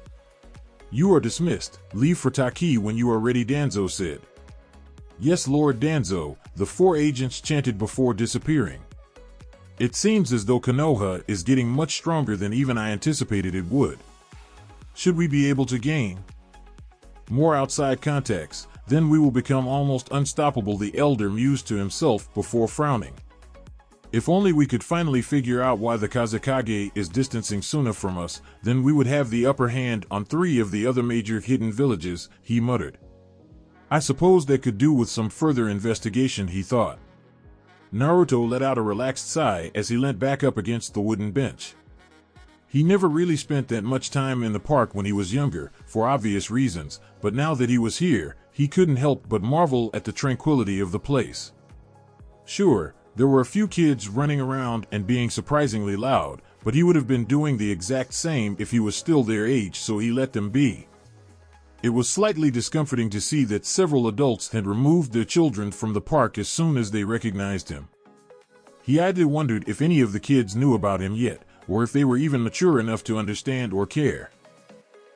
You are dismissed. Leave for Taki when you are ready," Danzo said. "Yes, Lord Danzo," the 4 agents chanted before disappearing. "It seems as though Konoha is getting much stronger than even I anticipated it would. Should we be able to gain more outside contacts, then we will become almost unstoppable," the elder mused to himself before frowning. "If only we could finally figure out why the Kazekage is distancing Suna from us, then we would have the upper hand on 3 of the other major hidden villages," he muttered. I suppose that could do with some further investigation, he thought. Naruto let out a relaxed sigh as he leant back up against the wooden bench. He never really spent that much time in the park when he was younger, for obvious reasons, but now that he was here, he couldn't help but marvel at the tranquility of the place. Sure, there were a few kids running around and being surprisingly loud, but he would have been doing the exact same if he was still their age, so he let them be. It was slightly discomforting to see that several adults had removed their children from the park as soon as they recognized him. He idly wondered if any of the kids knew about him yet, or if they were even mature enough to understand or care.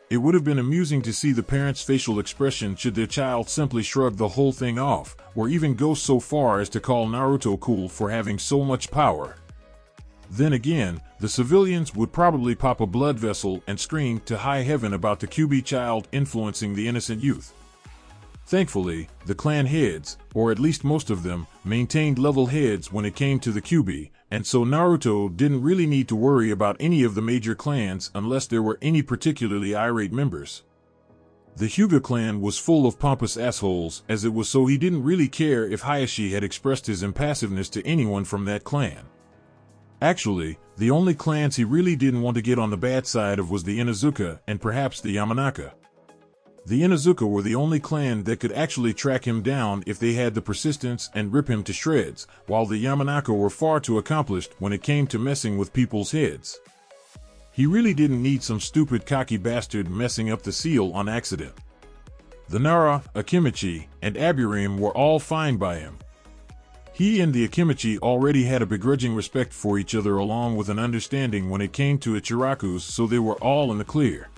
It would have been amusing to see the parents' facial expression should their child simply shrug the whole thing off, or even go so far as to call Naruto cool for having so much power. Then again, the civilians would probably pop a blood vessel and scream to high heaven about the Kyuubi child influencing the innocent youth. Thankfully, the clan heads, or at least most of them, maintained level heads when it came to the Kyuubi, and so Naruto didn't really need to worry about any of the major clans unless there were any particularly irate members. The Hyuga clan was full of pompous assholes, as it was, so he didn't really care if Hayashi had expressed his impassiveness to anyone from that clan. Actually, the only clans he really didn't want to get on the bad side of was the Inuzuka and perhaps the Yamanaka. The Inuzuka were the only clan that could actually track him down if they had the persistence and rip him to shreds, while the Yamanaka were far too accomplished when it came to messing with people's heads. He really didn't need some stupid cocky bastard messing up the seal on accident. The Nara, Akimichi, and Aburame were all fine by him. He and the Akimichi already had a begrudging respect for each other along with an understanding when it came to Ichirakus, so they were all in the clear.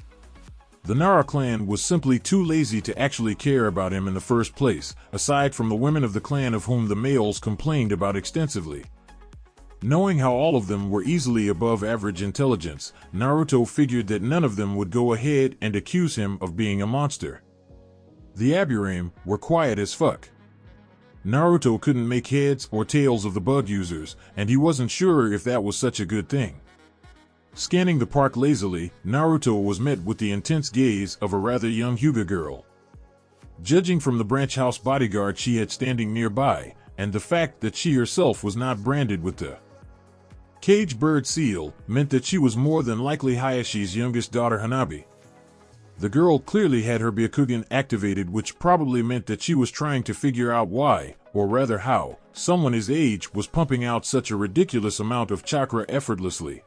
The Nara clan was simply too lazy to actually care about him in the first place, aside from the women of the clan of whom the males complained about extensively. Knowing how all of them were easily above average intelligence, Naruto figured that none of them would go ahead and accuse him of being a monster. The Aburame were quiet as fuck. Naruto couldn't make heads or tails of the bug users, and he wasn't sure if that was such a good thing. Scanning the park lazily, Naruto was met with the intense gaze of a rather young Hyuga girl. Judging from the branch house bodyguard she had standing nearby, and the fact that she herself was not branded with the cage bird seal, meant that she was more than likely Hayashi's youngest daughter Hanabi. The girl clearly had her Byakugan activated, which probably meant that she was trying to figure out why, or rather how, someone his age was pumping out such a ridiculous amount of chakra effortlessly.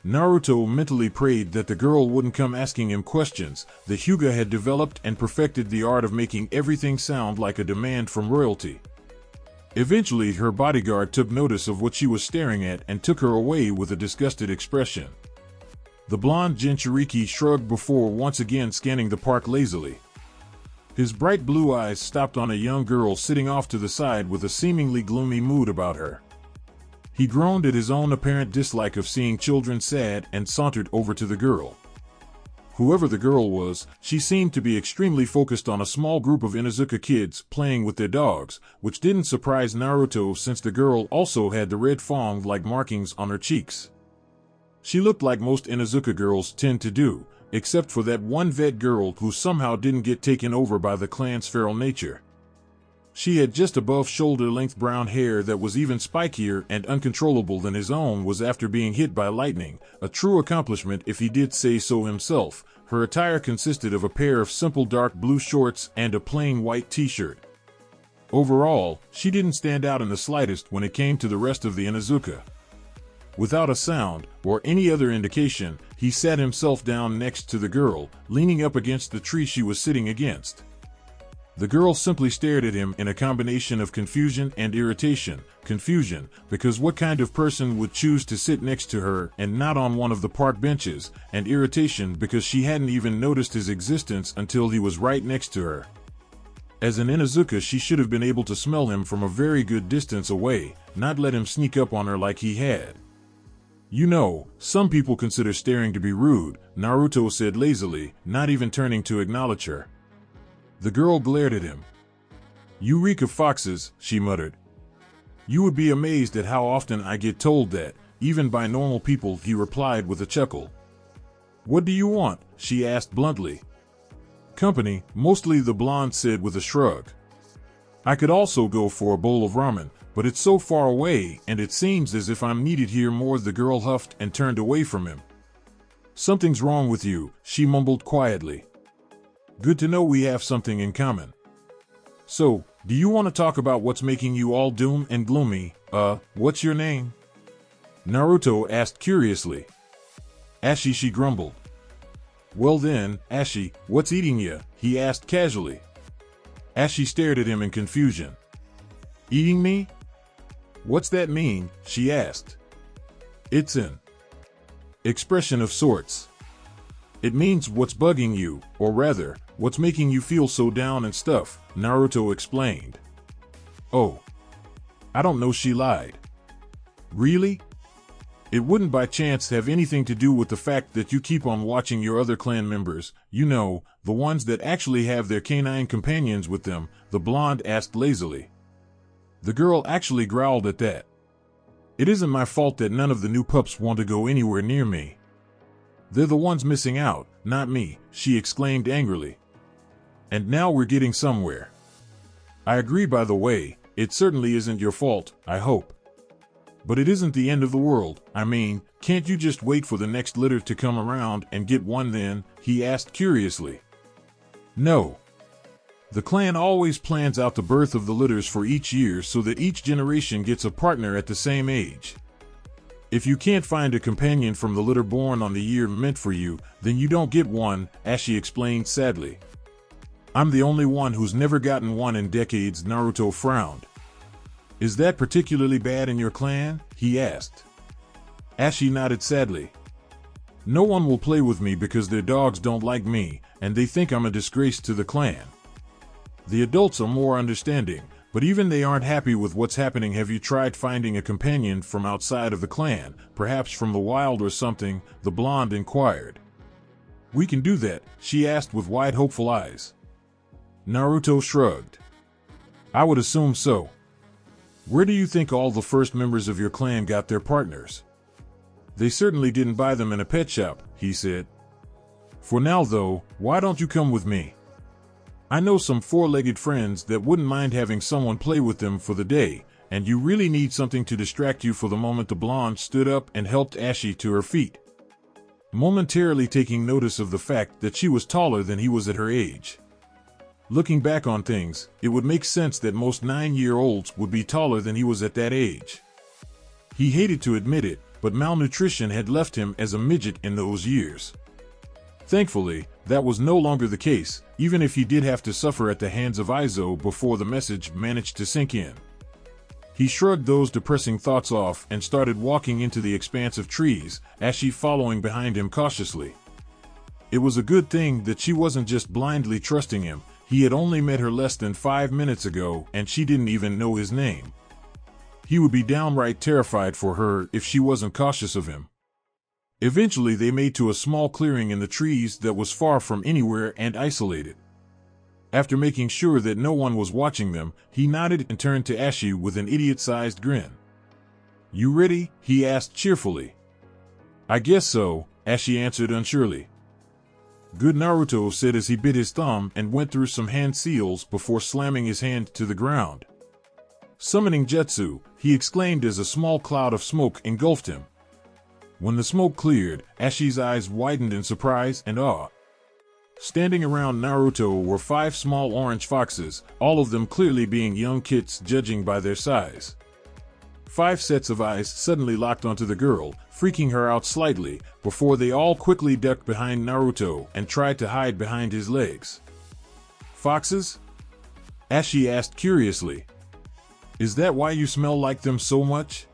Naruto mentally prayed that the girl wouldn't come asking him questions. The Hyuga had developed and perfected the art of making everything sound like a demand from royalty. Eventually, her bodyguard took notice of what she was staring at and took her away with a disgusted expression. The blonde Jinchuriki shrugged before once again scanning the park lazily. His bright blue eyes stopped on a young girl sitting off to the side with a seemingly gloomy mood about her. He groaned at his own apparent dislike of seeing children sad and sauntered over to the girl. Whoever the girl was, she seemed to be extremely focused on a small group of Inuzuka kids playing with their dogs, which didn't surprise Naruto since the girl also had the red fang-like markings on her cheeks. She looked like most Inuzuka girls tend to do, except for that one vet girl who somehow didn't get taken over by the clan's feral nature. She had just above shoulder-length brown hair that was even spikier and uncontrollable than his own was after being hit by lightning, a true accomplishment if he did say so himself. Her attire consisted of a pair of simple dark blue shorts and a plain white t-shirt. Overall, she didn't stand out in the slightest when it came to the rest of the Inuzuka. Without a sound, or any other indication, he sat himself down next to the girl, leaning up against the tree she was sitting against. The girl simply stared at him in a combination of confusion and irritation. Confusion, because what kind of person would choose to sit next to her and not on one of the park benches, and irritation because she hadn't even noticed his existence until he was right next to her. As an Inuzuka, she should have been able to smell him from a very good distance away, not let him sneak up on her like he had. You know, some people consider staring to be rude, Naruto said lazily, not even turning to acknowledge her. The girl glared at him. You reek of foxes, she muttered. You would be amazed at how often I get told that, even by normal people, he replied with a chuckle. What do you want? She asked bluntly. Company, mostly, the blonde said with a shrug. I could also go for a bowl of ramen, but it's so far away and it seems as if I'm needed here more, the girl huffed and turned away from him. Something's wrong with you, she mumbled quietly. Good to know we have something in common. So, do you want to talk about what's making you all doom and gloomy? What's your name? Naruto asked curiously. Ashi, she grumbled. Well then, Ashi, what's eating ya? He asked casually. Ashi stared at him in confusion. Eating me? What's that mean? She asked. It's an expression of sorts. It means what's bugging you, or rather, what's making you feel so down and stuff, Naruto explained. Oh. I don't know, she lied. Really? It wouldn't by chance have anything to do with the fact that you keep on watching your other clan members, you know, the ones that actually have their canine companions with them, the blonde asked lazily. The girl actually growled at that. It isn't my fault that none of the new pups want to go anywhere near me. They're the ones missing out, not me, she exclaimed angrily. And now we're getting somewhere. I agree, by the way, it certainly isn't your fault, I hope. But it isn't the end of the world. I mean, can't you just wait for the next litter to come around and get one then? He asked curiously. No. The clan always plans out the birth of the litters for each year so that each generation gets a partner at the same age. If you can't find a companion from the litter born on the year meant for you, then you don't get one, Ashi explained sadly. I'm the only one who's never gotten one in decades, Naruto frowned. Is that particularly bad in your clan? He asked. Ashi nodded sadly. No one will play with me because their dogs don't like me, and they think I'm a disgrace to the clan. The adults are more understanding, but even they aren't happy with what's happening. Have you tried finding a companion from outside of the clan, perhaps from the wild or something? The blonde inquired. We can do that, she asked with wide hopeful eyes. Naruto shrugged. I would assume so. Where do you think all the first members of your clan got their partners? They certainly didn't buy them in a pet shop, he said. For now though, why don't you come with me? I know some four-legged friends that wouldn't mind having someone play with them for the day, and you really need something to distract you for the moment. The blonde stood up and helped Ashi to her feet, momentarily taking notice of the fact that she was taller than he was at her age. Looking back on things, it would make sense that most 9-year-olds would be taller than he was at that age. He hated to admit it, but malnutrition had left him as a midget in those years. Thankfully, that was no longer the case, even if he did have to suffer at the hands of Izo before the message managed to sink in. He shrugged those depressing thoughts off and started walking into the expanse of trees, Ashi following behind him cautiously. It was a good thing that she wasn't just blindly trusting him. He had only met her less than 5 minutes ago and she didn't even know his name. He would be downright terrified for her if she wasn't cautious of him. Eventually they made to a small clearing in the trees that was far from anywhere and isolated. After making sure that no one was watching them, he nodded and turned to Ashi with an idiot-sized grin. You ready? He asked cheerfully. I guess so, Ashi answered unsurely. Good, Naruto said as he bit his thumb and went through some hand seals before slamming his hand to the ground. Summoning Jutsu, he exclaimed as a small cloud of smoke engulfed him. When the smoke cleared, Ashi's eyes widened in surprise and awe. Standing around Naruto were 5 small orange foxes, all of them clearly being young kits judging by their size. 5 sets of eyes suddenly locked onto the girl, freaking her out slightly, before they all quickly ducked behind Naruto and tried to hide behind his legs. Foxes? Ashi asked curiously. Is that why you smell like them so much?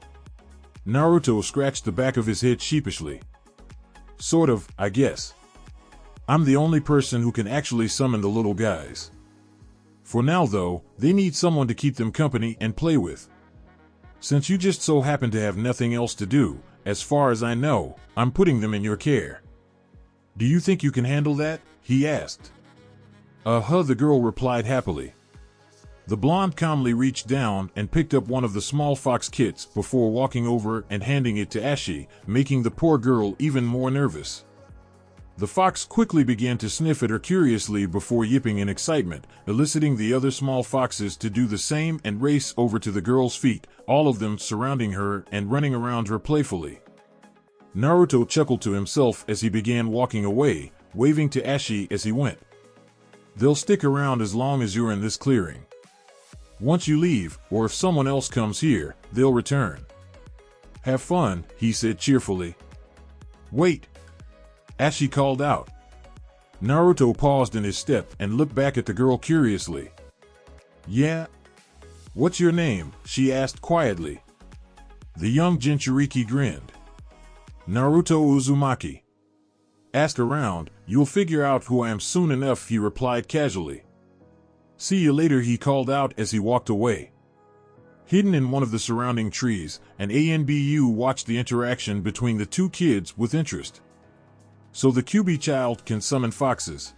Naruto scratched the back of his head sheepishly. Sort of, I guess. I'm the only person who can actually summon the little guys. For now though, they need someone to keep them company and play with. Since you just so happen to have nothing else to do, as far as I know, I'm putting them in your care. Do you think you can handle that? He asked. The girl replied happily. The blonde calmly reached down and picked up one of the small fox kits before walking over and handing it to Ashi, making the poor girl even more nervous. The fox quickly began to sniff at her curiously before yipping in excitement, eliciting the other small foxes to do the same and race over to the girl's feet, all of them surrounding her and running around her playfully. Naruto chuckled to himself as he began walking away, waving to Ashi as he went. They'll stick around as long as you're in this clearing. Once you leave, or if someone else comes here, they'll return. Have fun, he said cheerfully. Wait! Ashi called out. Naruto paused in his step and looked back at the girl curiously. Yeah? What's your name? She asked quietly. The young Jinchuriki grinned. Naruto Uzumaki. Ask around, you'll figure out who I am soon enough, he replied casually. See you later, he called out as he walked away. Hidden in one of the surrounding trees, an ANBU watched the interaction between the two kids with interest. So the Kyuubi child can summon foxes.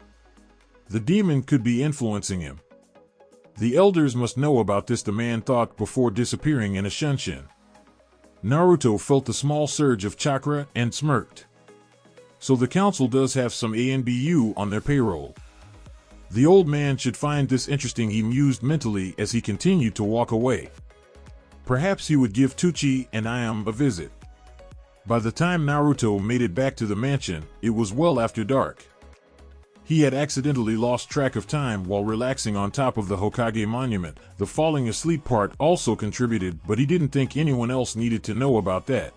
The demon could be influencing him. The elders must know about this, the man thought before disappearing in a shunshin. Naruto felt a small surge of chakra and smirked. So the council does have some ANBU on their payroll. The old man should find this interesting, he mused mentally as he continued to walk away. Perhaps he would give Tuchi and Ayam a visit. By the time Naruto made it back to the mansion, it was well after dark. He had accidentally lost track of time while relaxing on top of the Hokage monument. The falling asleep part also contributed, but he didn't think anyone else needed to know about that.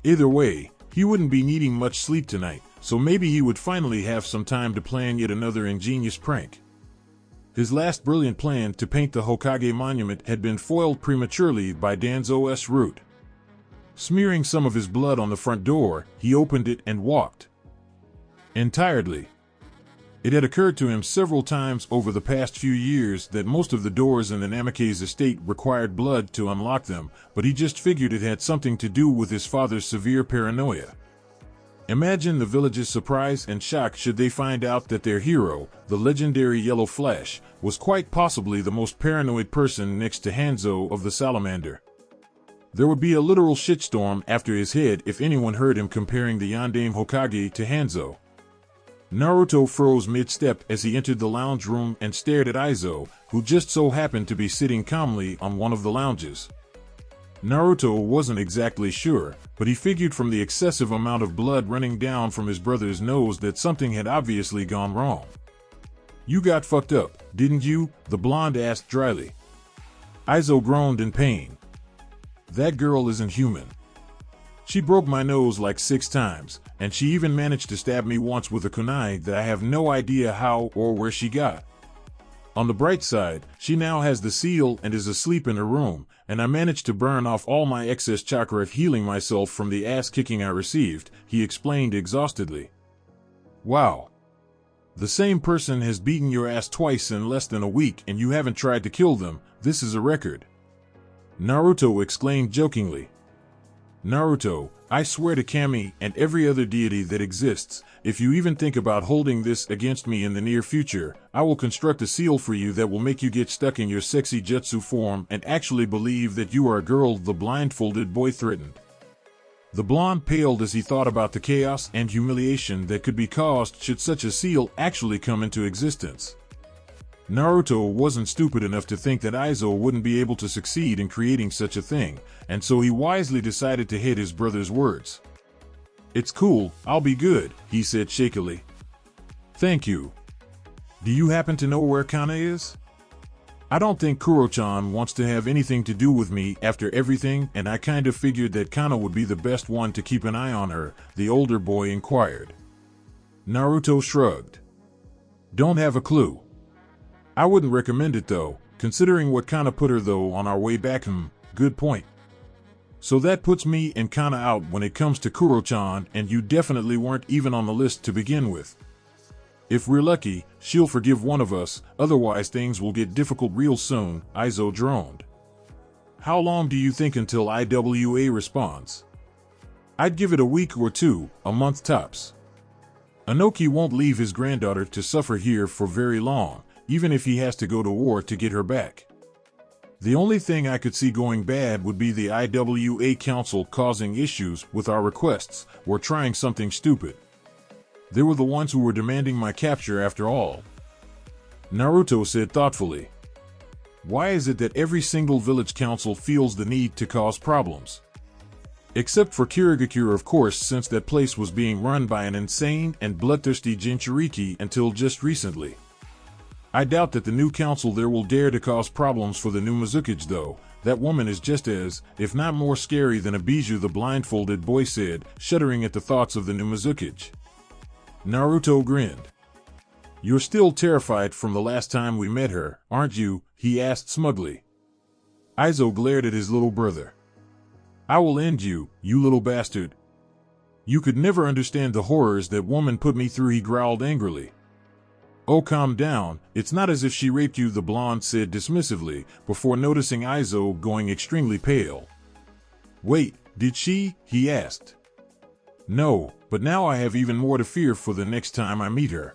Either way, he wouldn't be needing much sleep tonight, so maybe he would finally have some time to plan yet another ingenious prank. His last brilliant plan to paint the Hokage monument had been foiled prematurely by Danzo's root. Smearing some of his blood on the front door, he opened it and walked. Entirely. It had occurred to him several times over the past few years that most of the doors in the Namikaze estate required blood to unlock them, but he just figured it had something to do with his father's severe paranoia. Imagine the village's surprise and shock should they find out that their hero, the legendary Yellow Flash, was quite possibly the most paranoid person next to Hanzo of the Salamander. There would be a literal shitstorm after his head if anyone heard him comparing the Yondaime Hokage to Hanzo. Naruto froze mid-step as he entered the lounge room and stared at Aizo, who just so happened to be sitting calmly on one of the lounges. Naruto wasn't exactly sure, but he figured from the excessive amount of blood running down from his brother's nose that something had obviously gone wrong. You got fucked up, didn't you? The blonde asked dryly. Aizo groaned in pain. That girl isn't human. She broke my nose like 6 times, and she even managed to stab me once with a kunai that I have no idea how or where she got. On the bright side, she now has the seal and is asleep in her room, and I managed to burn off all my excess chakra healing myself from the ass-kicking I received, he explained exhaustedly. Wow. The same person has beaten your ass twice in less than a week and you haven't tried to kill them. This is a record. Naruto exclaimed jokingly. Naruto, I swear to Kami and every other deity that exists, if you even think about holding this against me in the near future, I will construct a seal for you that will make you get stuck in your sexy jutsu form and actually believe that you are a girl, the blindfolded boy threatened. The blonde paled as he thought about the chaos and humiliation that could be caused should such a seal actually come into existence. Naruto wasn't stupid enough to think that Aizo wouldn't be able to succeed in creating such a thing, and so he wisely decided to hit his brother's words. It's cool, I'll be good, he said shakily. Thank you. Do you happen to know where Kana is? I don't think Kuro-chan wants to have anything to do with me after everything, and I kind of figured that Kana would be the best one to keep an eye on her, the older boy inquired. Naruto shrugged. Don't have a clue. I wouldn't recommend it though, considering what Kana put her though on our way back. Good point. So that puts me and Kana out when it comes to Kuro-chan, and you definitely weren't even on the list to begin with. If we're lucky, she'll forgive one of us, otherwise things will get difficult real soon, Aizo droned. How long do you think until IWA responds? I'd give it a week or two, a month tops. Inoki won't leave his granddaughter to suffer here for very long, even if he has to go to war to get her back. The only thing I could see going bad would be the IWA Council causing issues with our requests or trying something stupid. They were the ones who were demanding my capture after all. Naruto said thoughtfully. Why is it that every single village council feels the need to cause problems? Except for Kirigakure, of course, since that place was being run by an insane and bloodthirsty Jinchuriki until just recently. I doubt that the new council there will dare to cause problems for the new Mizukage though. That woman is just as, if not more scary than a Bijou, the blindfolded boy said, shuddering at the thoughts of the new Mizukage. Naruto grinned. You're still terrified from the last time we met her, aren't you? He asked smugly. Aizo glared at his little brother. I will end you, you little bastard. You could never understand the horrors that woman put me through, he growled angrily. Oh, calm down, it's not as if she raped you, the blonde said dismissively, before noticing Aizo going extremely pale. Wait, did she? He asked. No, but now I have even more to fear for the next time I meet her.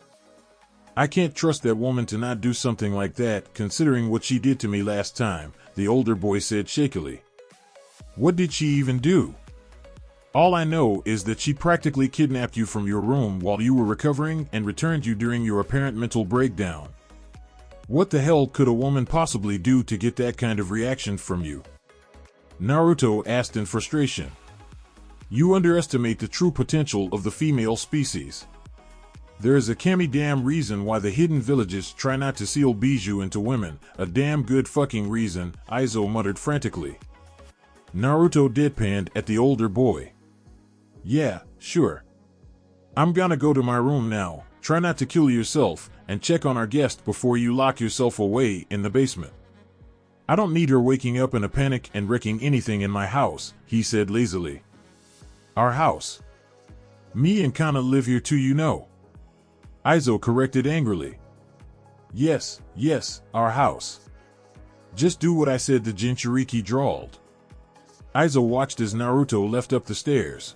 I can't trust that woman to not do something like that, considering what she did to me last time, the older boy said shakily. What did she even do? All I know is that she practically kidnapped you from your room while you were recovering and returned you during your apparent mental breakdown. What the hell could a woman possibly do to get that kind of reaction from you? Naruto asked in frustration. You underestimate the true potential of the female species. There is a damn reason why the hidden villages try not to seal Bijou into women, a damn good fucking reason, Aizo muttered frantically. Naruto deadpanned at the older boy. Yeah, sure. I'm gonna go to my room now, try not to kill yourself, and check on our guest before you lock yourself away in the basement. I don't need her waking up in a panic and wrecking anything in my house, he said lazily. Our house? Me and Kana live here too, you know. Aizo corrected angrily. Yes, our house. Just do what I said, the Jinchuriki drawled. Aizo watched as Naruto left up the stairs.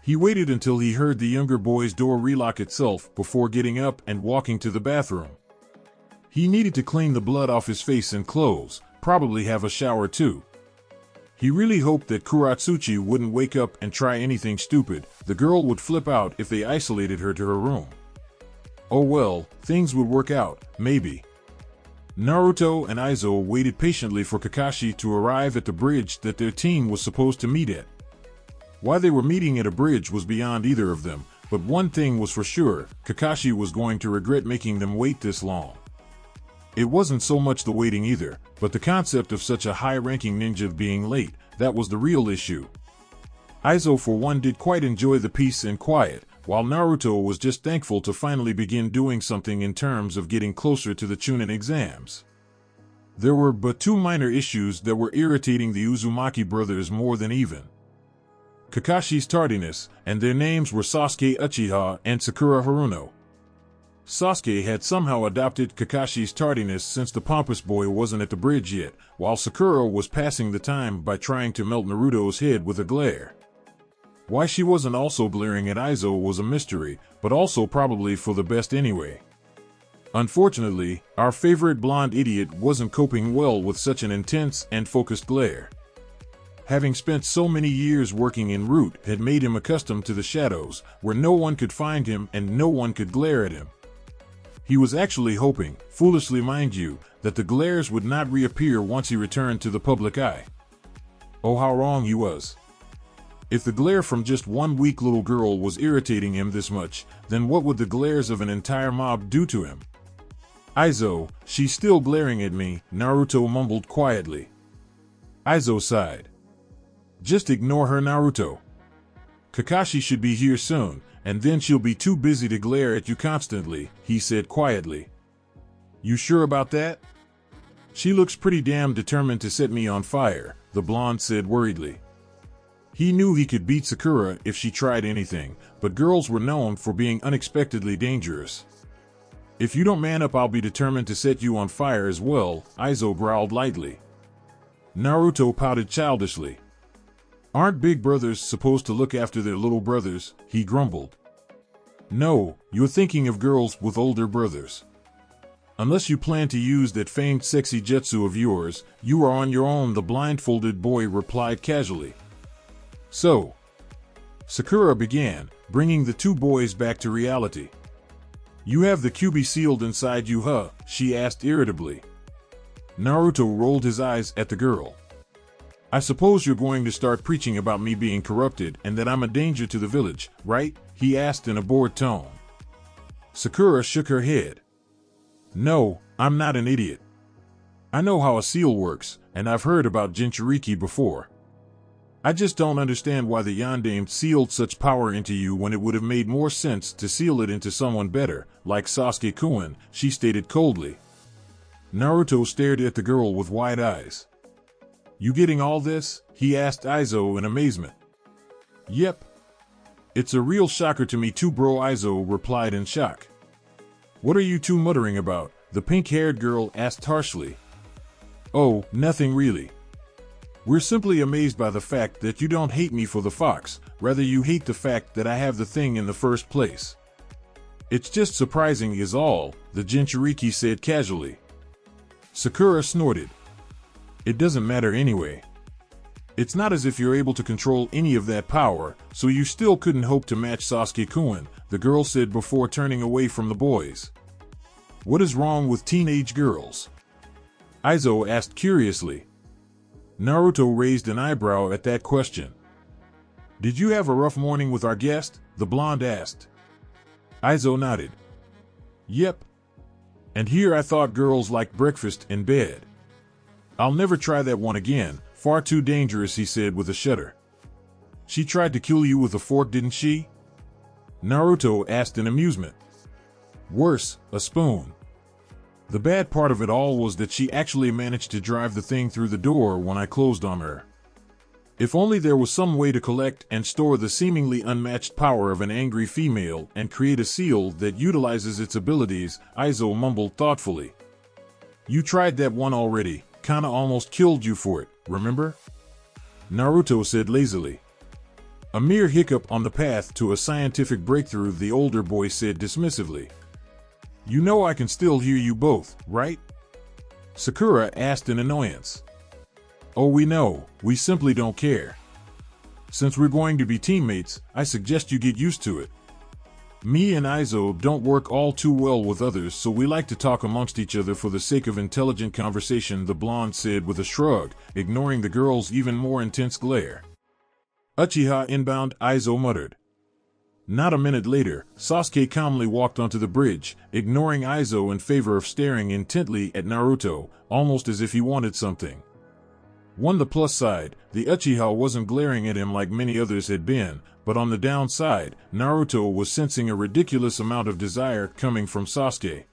He waited until he heard the younger boy's door relock itself before getting up and walking to the bathroom. He needed to clean the blood off his face and clothes, probably have a shower too. He really hoped that Kuratsuchi wouldn't wake up and try anything stupid. The girl would flip out if they isolated her to her room. Oh well, things would work out, maybe. Naruto and Aizo waited patiently for Kakashi to arrive at the bridge that their team was supposed to meet at. Why they were meeting at a bridge was beyond either of them, but one thing was for sure, Kakashi was going to regret making them wait this long. It wasn't so much the waiting either, but the concept of such a high-ranking ninja being late, that was the real issue. Aizo for one did quite enjoy the peace and quiet, while Naruto was just thankful to finally begin doing something in terms of getting closer to the Chunin exams. There were but two minor issues that were irritating the Uzumaki brothers more than even. Kakashi's tardiness, and their names were Sasuke Uchiha and Sakura Haruno. Sasuke had somehow adopted Kakashi's tardiness since the pompous boy wasn't at the bridge yet, while Sakura was passing the time by trying to melt Naruto's head with a glare. Why she wasn't also glaring at Aizo was a mystery, but also probably for the best anyway. Unfortunately, our favorite blonde idiot wasn't coping well with such an intense and focused glare. Having spent so many years working en route had made him accustomed to the shadows, where no one could find him and no one could glare at him. He was actually hoping, foolishly mind you, that the glares would not reappear once he returned to the public eye. Oh, how wrong he was. If the glare from just one weak little girl was irritating him this much, then what would the glares of an entire mob do to him? Aizo, she's still glaring at me, Naruto mumbled quietly. Aizo sighed. Just ignore her, Naruto. Kakashi should be here soon, and then she'll be too busy to glare at you constantly, he said quietly. You sure about that? She looks pretty damn determined to set me on fire, the blonde said worriedly. He knew he could beat Sakura if she tried anything, but girls were known for being unexpectedly dangerous. If you don't man up, I'll be determined to set you on fire as well, Aizo growled lightly. Naruto pouted childishly. Aren't big brothers supposed to look after their little brothers? He grumbled. No, you're thinking of girls with older brothers. Unless you plan to use that famed sexy jutsu of yours, you are on your own, the blindfolded boy replied casually. So Sakura began, bringing the two boys back to reality. "You have the Kyuubi sealed inside you, huh?" she asked irritably. Naruto rolled his eyes at the girl. "I suppose you're going to start preaching about me being corrupted and that I'm a danger to the village, right?" he asked in a bored tone. Sakura shook her head. "No, I'm not an idiot. I know how a seal works, and I've heard about Jinchuriki before. I just don't understand why the Yondaime sealed such power into you when it would have made more sense to seal it into someone better, like Sasuke-kun," she stated coldly. Naruto stared at the girl with wide eyes. "You getting all this?" he asked Aizo in amazement. "Yep. It's a real shocker to me too, bro," Aizo replied in shock. "What are you two muttering about?" the pink-haired girl asked harshly. "Oh, nothing really. We're simply amazed by the fact that you don't hate me for the fox, rather you hate the fact that I have the thing in the first place. It's just surprising is all," the Jinchuriki said casually. Sakura snorted. "It doesn't matter anyway. It's not as if you're able to control any of that power, so you still couldn't hope to match Sasuke-kun," the girl said before turning away from the boys. "What is wrong with teenage girls?" Aizo asked curiously. Naruto raised an eyebrow at that question. "Did you have a rough morning with our guest?" the blonde asked. Aizo nodded. "Yep. And here I thought girls liked breakfast in bed. I'll never try that one again, far too dangerous," he said with a shudder. "She tried to kill you with a fork, didn't she?" Naruto asked in amusement. "Worse, a spoon. The bad part of it all was that she actually managed to drive the thing through the door when I closed on her. If only there was some way to collect and store the seemingly unmatched power of an angry female and create a seal that utilizes its abilities," Aizo mumbled thoughtfully. "You tried that one already, kinda almost killed you for it, remember?" Naruto said lazily. "A mere hiccup on the path to a scientific breakthrough," the older boy said dismissively. "You know I can still hear you both, right?" Sakura asked in annoyance. "Oh, we know, we simply don't care. Since we're going to be teammates, I suggest you get used to it. Me and Aizo don't work all too well with others, so we like to talk amongst each other for the sake of intelligent conversation," the blonde said with a shrug, ignoring the girl's even more intense glare. "Uchiha inbound," Aizo muttered. Not a minute later, Sasuke calmly walked onto the bridge, ignoring Aizo in favor of staring intently at Naruto, almost as if he wanted something. On the plus side, the Uchiha wasn't glaring at him like many others had been, but on the downside, Naruto was sensing a ridiculous amount of desire coming from Sasuke.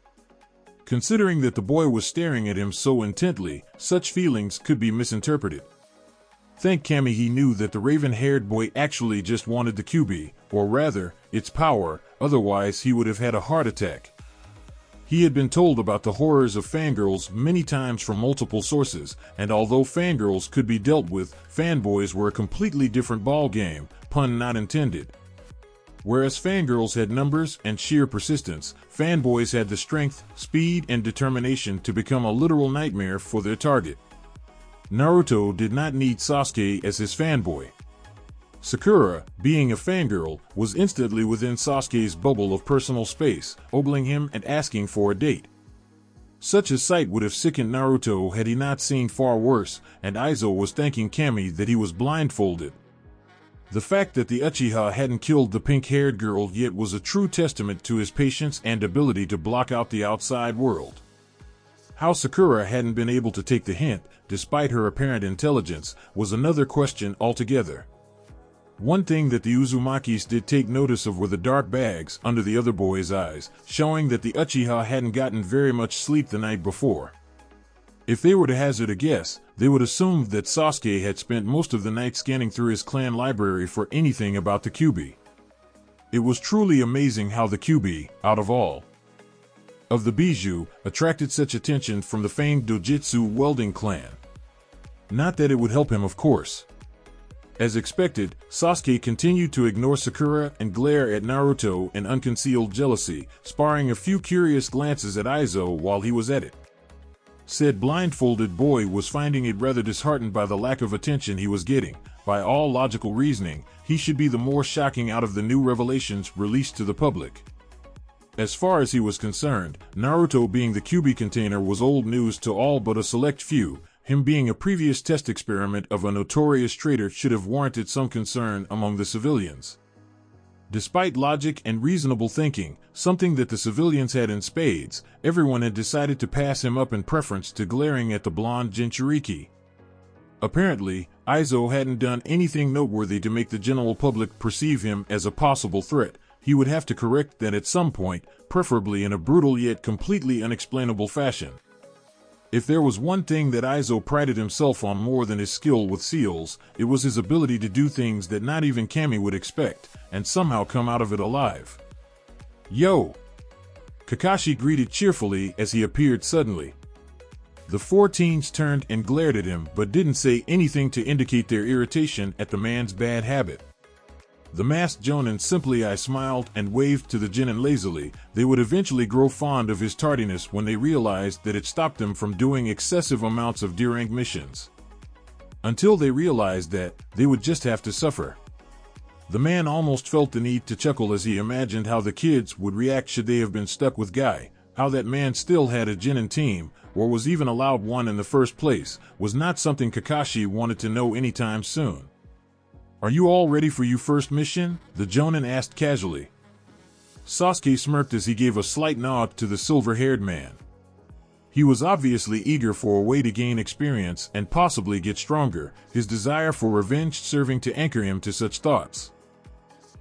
Considering that the boy was staring at him so intently, such feelings could be misinterpreted. Thank Kami he knew that the raven-haired boy actually just wanted the Kyuubi, or rather, its power, otherwise he would have had a heart attack. He had been told about the horrors of fangirls many times from multiple sources, and although fangirls could be dealt with, fanboys were a completely different ballgame, pun not intended. Whereas fangirls had numbers and sheer persistence, fanboys had the strength, speed, and determination to become a literal nightmare for their target. Naruto did not need Sasuke as his fanboy. Sakura, being a fangirl, was instantly within Sasuke's bubble of personal space, ogling him and asking for a date. Such a sight would have sickened Naruto had he not seen far worse, and Aizo was thanking Kami that he was blindfolded. The fact that the Uchiha hadn't killed the pink-haired girl yet was a true testament to his patience and ability to block out the outside world. How Sakura hadn't been able to take the hint, despite her apparent intelligence, was another question altogether. One thing that the Uzumakis did take notice of were the dark bags under the other boys' eyes, showing that the Uchiha hadn't gotten very much sleep the night before. If they were to hazard a guess, they would assume that Sasuke had spent most of the night scanning through his clan library for anything about the Kyuubi. It was truly amazing how the Kyuubi, out of all of the Bijou, attracted such attention from the famed Dojutsu welding clan. Not that it would help him, of course. As expected, Sasuke continued to ignore Sakura and glare at Naruto in unconcealed jealousy, sparring a few curious glances at Aizo while he was at it. Said blindfolded boy was finding it rather disheartened by the lack of attention he was getting. By all logical reasoning, he should be the more shocking out of the new revelations released to the public. As far as he was concerned, Naruto being the QB container was old news to all but a select few. Him being a previous test experiment of a notorious traitor should have warranted some concern among the civilians. Despite logic and reasonable thinking, something that the civilians had in spades, everyone had decided to pass him up in preference to glaring at the blonde Jinchuriki. Apparently, Aizo hadn't done anything noteworthy to make the general public perceive him as a possible threat. He would have to correct that at some point, preferably in a brutal yet completely unexplainable fashion. If there was one thing that Aizo prided himself on more than his skill with seals, it was his ability to do things that not even Kami would expect, and somehow come out of it alive. "Yo!" Kakashi greeted cheerfully as he appeared suddenly. The four teens turned and glared at him but didn't say anything to indicate their irritation at the man's bad habit. The masked jonin simply smiled and waved to the genin lazily. They would eventually grow fond of his tardiness when they realized that it stopped them from doing excessive amounts of D-rank missions. Until they realized that, they would just have to suffer. The man almost felt the need to chuckle as he imagined how the kids would react should they have been stuck with Guy. How that man still had a genin team, or was even allowed one in the first place, was not something Kakashi wanted to know anytime soon. "Are you all ready for your first mission?" the jonin asked casually. Sasuke smirked as he gave a slight nod to the silver-haired man. He was obviously eager for a way to gain experience and possibly get stronger, his desire for revenge serving to anchor him to such thoughts.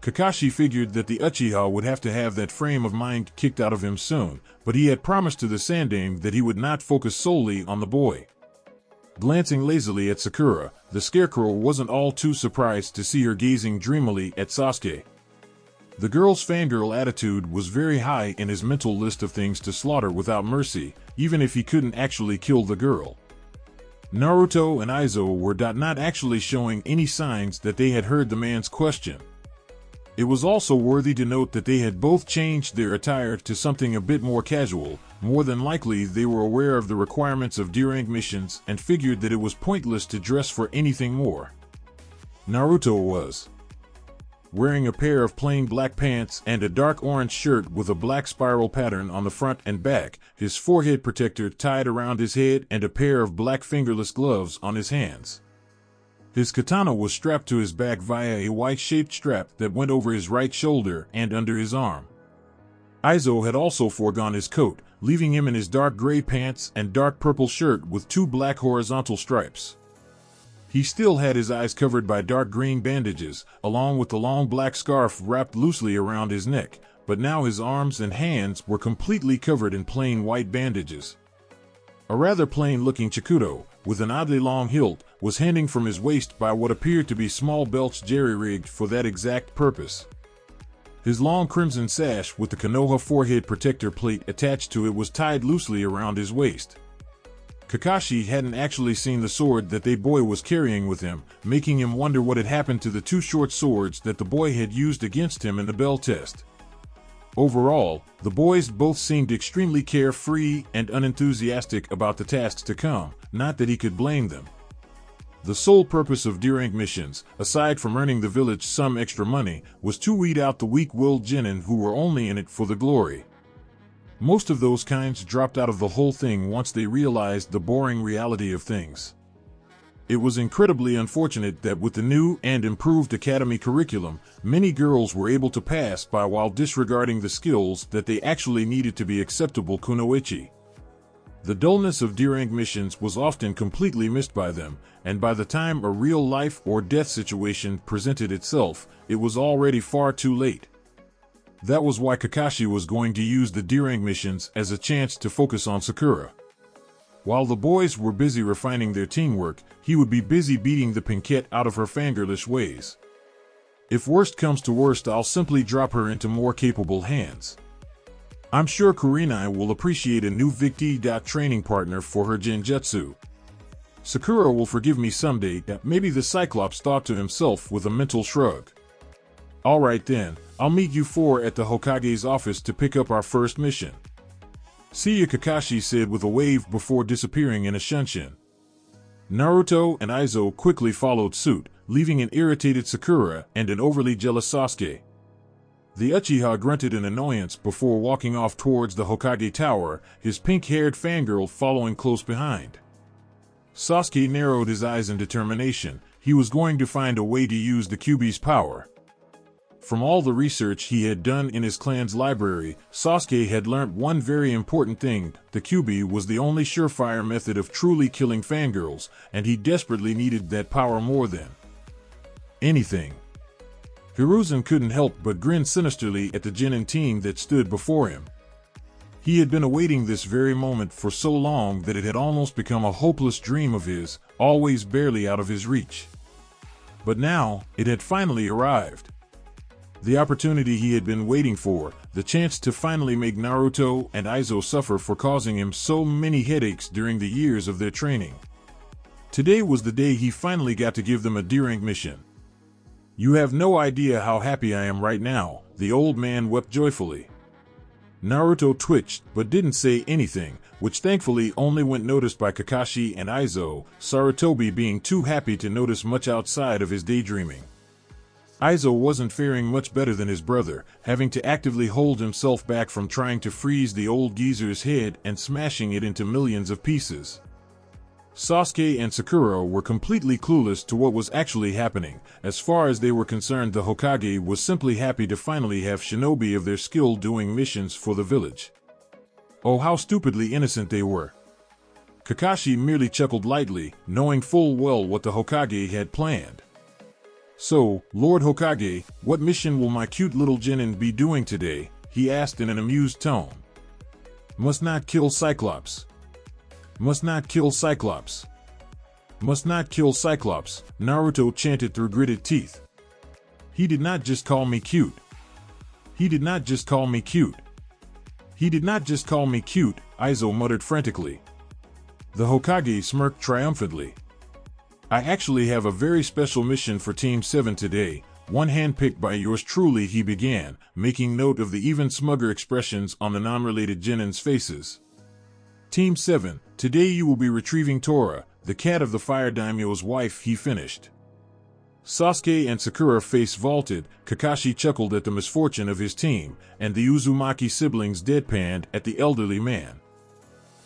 Kakashi figured that the Uchiha would have to have that frame of mind kicked out of him soon, but he had promised to the Sandaime that he would not focus solely on the boy. Glancing lazily at Sakura, the Scarecrow wasn't all too surprised to see her gazing dreamily at Sasuke. The girl's fangirl attitude was very high in his mental list of things to slaughter without mercy, even if he couldn't actually kill the girl. Naruto and Aizo were not actually showing any signs that they had heard the man's question. It was also worthy to note that they had both changed their attire to something a bit more casual. More than likely they were aware of the requirements of D-rank missions and figured that it was pointless to dress for anything more. Naruto was wearing a pair of plain black pants and a dark orange shirt with a black spiral pattern on the front and back, his forehead protector tied around his head and a pair of black fingerless gloves on his hands. His katana was strapped to his back via a white-shaped strap that went over his right shoulder and under his arm. Aizo had also foregone his coat, leaving him in his dark gray pants and dark purple shirt with two black horizontal stripes. He still had his eyes covered by dark green bandages, along with the long black scarf wrapped loosely around his neck, but now his arms and hands were completely covered in plain white bandages. A rather plain-looking chikudo, with an oddly long hilt, was hanging from his waist by what appeared to be small belts jerry-rigged for that exact purpose. His long crimson sash with the Konoha forehead protector plate attached to it was tied loosely around his waist. Kakashi hadn't actually seen the sword that the boy was carrying with him, making him wonder what had happened to the two short swords that the boy had used against him in the bell test. Overall, the boys both seemed extremely carefree and unenthusiastic about the tasks to come, not that he could blame them. The sole purpose of D-rank missions, aside from earning the village some extra money, was to weed out the weak-willed genin who were only in it for the glory. Most of those kinds dropped out of the whole thing once they realized the boring reality of things. It was incredibly unfortunate that with the new and improved academy curriculum, many girls were able to pass by while disregarding the skills that they actually needed to be acceptable kunoichi. The dullness of D-rank missions was often completely missed by them, and by the time a real life or death situation presented itself, it was already far too late. That was why Kakashi was going to use the D-rank missions as a chance to focus on Sakura. While the boys were busy refining their teamwork, he would be busy beating the pinkette out of her fangirlish ways. If worst comes to worst, I'll simply drop her into more capable hands. I'm sure Kurenai will appreciate a new Victi training partner for her genjutsu. Sakura will forgive me someday, maybe the Cyclops thought to himself with a mental shrug. Alright then, I'll meet you four at the Hokage's office to pick up our first mission. "See ya," Kakashi said with a wave before disappearing in a shunshin. Naruto and Aizo quickly followed suit, leaving an irritated Sakura and an overly jealous Sasuke. The Uchiha grunted in annoyance before walking off towards the Hokage tower, his pink-haired fangirl following close behind. Sasuke narrowed his eyes in determination. He was going to find a way to use the Kyuubi's power. From all the research he had done in his clan's library, Sasuke had learnt one very important thing: the Kyuubi was the only surefire method of truly killing fangirls, and he desperately needed that power more than anything. Hiruzen couldn't help but grin sinisterly at the genin team that stood before him. He had been awaiting this very moment for so long that it had almost become a hopeless dream of his, always barely out of his reach. But now, it had finally arrived. The opportunity he had been waiting for, the chance to finally make Naruto and Aizo suffer for causing him so many headaches during the years of their training. Today was the day he finally got to give them a D-rank mission. "You have no idea how happy I am right now," the old man wept joyfully. Naruto twitched but didn't say anything, which thankfully only went noticed by Kakashi and Aizo, Sarutobi being too happy to notice much outside of his daydreaming. Aizo wasn't faring much better than his brother, having to actively hold himself back from trying to freeze the old geezer's head and smashing it into millions of pieces. Sasuke and Sakura were completely clueless to what was actually happening. As far as they were concerned, the Hokage was simply happy to finally have shinobi of their skill doing missions for the village. Oh, how stupidly innocent they were. Kakashi merely chuckled lightly, knowing full well what the Hokage had planned. "So, Lord Hokage, what mission will my cute little genin be doing today?" he asked in an amused tone. "Must not kill Cyclops. Must not kill Cyclops. Must not kill Cyclops," Naruto chanted through gritted teeth. "He did not just call me cute. He did not just call me cute. He did not just call me cute," Aizo muttered frantically. The Hokage smirked triumphantly. "I actually have a very special mission for Team 7 today, one handpicked by yours truly," he began, making note of the even smugger expressions on the non-related genins' faces. "Team 7, today you will be retrieving Torah, the cat of the fire daimyo's wife," he finished. Sasuke and Sakura face vaulted, Kakashi chuckled at the misfortune of his team, and the Uzumaki siblings deadpanned at the elderly man.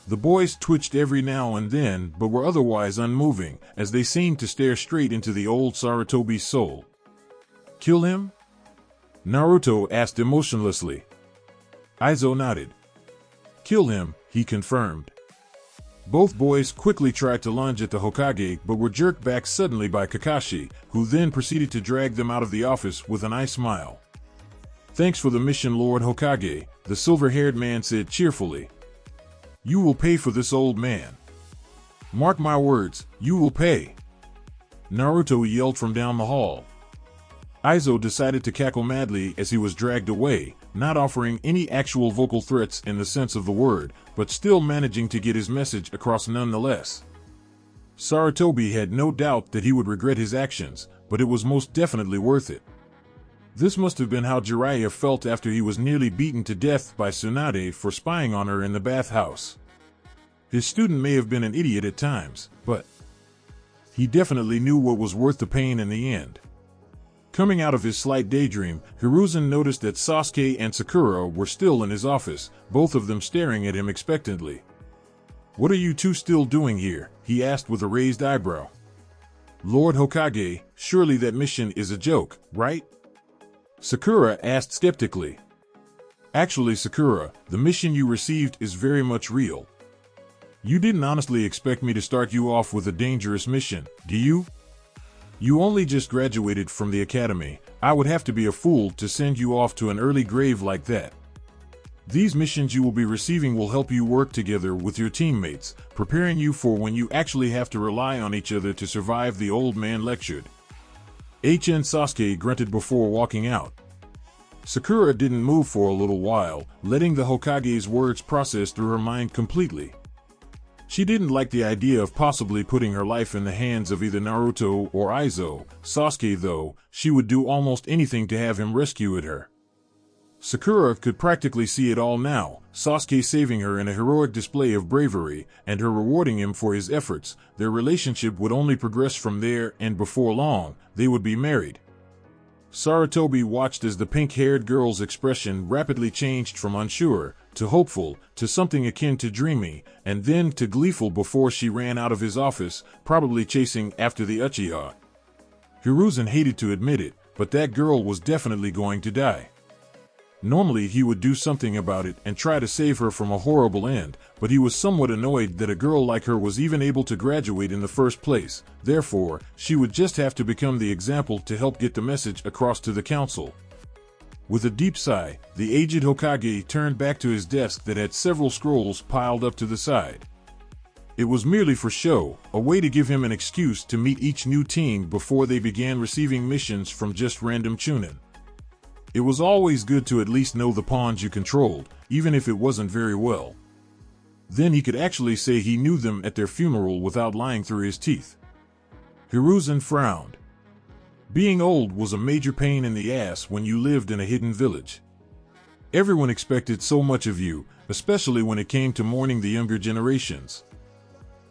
The boys twitched every now and then but were otherwise unmoving, as they seemed to stare straight into the old Sarutobi's soul. "Kill him?" Naruto asked emotionlessly. Aizo nodded. "Kill him," he confirmed. Both boys quickly tried to lunge at the Hokage but were jerked back suddenly by Kakashi, who then proceeded to drag them out of the office with an eye smile. "Thanks for the mission, Lord Hokage," the silver-haired man said cheerfully. "You will pay for this, old man. Mark my words, you will pay," Naruto yelled from down the hall. Aizo decided to cackle madly as he was dragged away, not offering any actual vocal threats in the sense of the word, but still managing to get his message across nonetheless. Sarutobi had no doubt that he would regret his actions, but it was most definitely worth it. This must have been how Jiraiya felt after he was nearly beaten to death by Tsunade for spying on her in the bathhouse. His student may have been an idiot at times, but he definitely knew what was worth the pain in the end. Coming out of his slight daydream, Hiruzen noticed that Sasuke and Sakura were still in his office, both of them staring at him expectantly. "What are you two still doing here?" he asked with a raised eyebrow. "Lord Hokage, surely that mission is a joke, right?" Sakura asked skeptically. "Actually, Sakura, the mission you received is very much real. You didn't honestly expect me to start you off with a dangerous mission, do you? You only just graduated from the academy. I would have to be a fool to send you off to an early grave like that. These missions you will be receiving will help you work together with your teammates, preparing you for when you actually have to rely on each other to survive," the old man lectured. Sasuke grunted before walking out. Sakura didn't move for a little while, letting the Hokage's words process through her mind completely. She didn't like the idea of possibly putting her life in the hands of either Naruto or Aizo. Sasuke, though, she would do almost anything to have him rescue her. Sakura could practically see it all now, Sasuke saving her in a heroic display of bravery, and her rewarding him for his efforts. Their relationship would only progress from there, and before long, they would be married. Sarutobi watched as the pink-haired girl's expression rapidly changed from unsure, to hopeful, to something akin to dreamy, and then to gleeful before she ran out of his office, probably chasing after the Uchiha. Hiruzen hated to admit it, but that girl was definitely going to die. Normally he would do something about it and try to save her from a horrible end, but he was somewhat annoyed that a girl like her was even able to graduate in the first place. Therefore, she would just have to become the example to help get the message across to the council. With a deep sigh, the aged Hokage turned back to his desk that had several scrolls piled up to the side. It was merely for show, a way to give him an excuse to meet each new team before they began receiving missions from just random chunin. It was always good to at least know the pawns you controlled, even if it wasn't very well. Then he could actually say he knew them at their funeral without lying through his teeth. Hiruzen frowned. Being old was a major pain in the ass when you lived in a hidden village. Everyone expected so much of you, especially when it came to mourning the younger generations.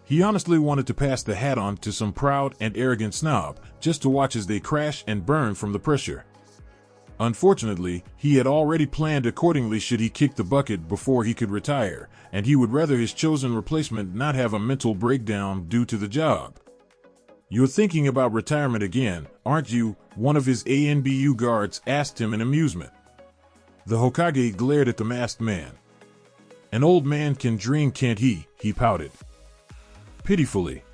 He honestly wanted to pass the hat on to some proud and arrogant snob, just to watch as they crash and burn from the pressure. Unfortunately, he had already planned accordingly should he kick the bucket before he could retire, and he would rather his chosen replacement not have a mental breakdown due to the job. "You're thinking about retirement again, aren't you?" one of his ANBU guards asked him in amusement. The Hokage glared at the masked man. "An old man can dream, can't he?" he pouted. Pitifully.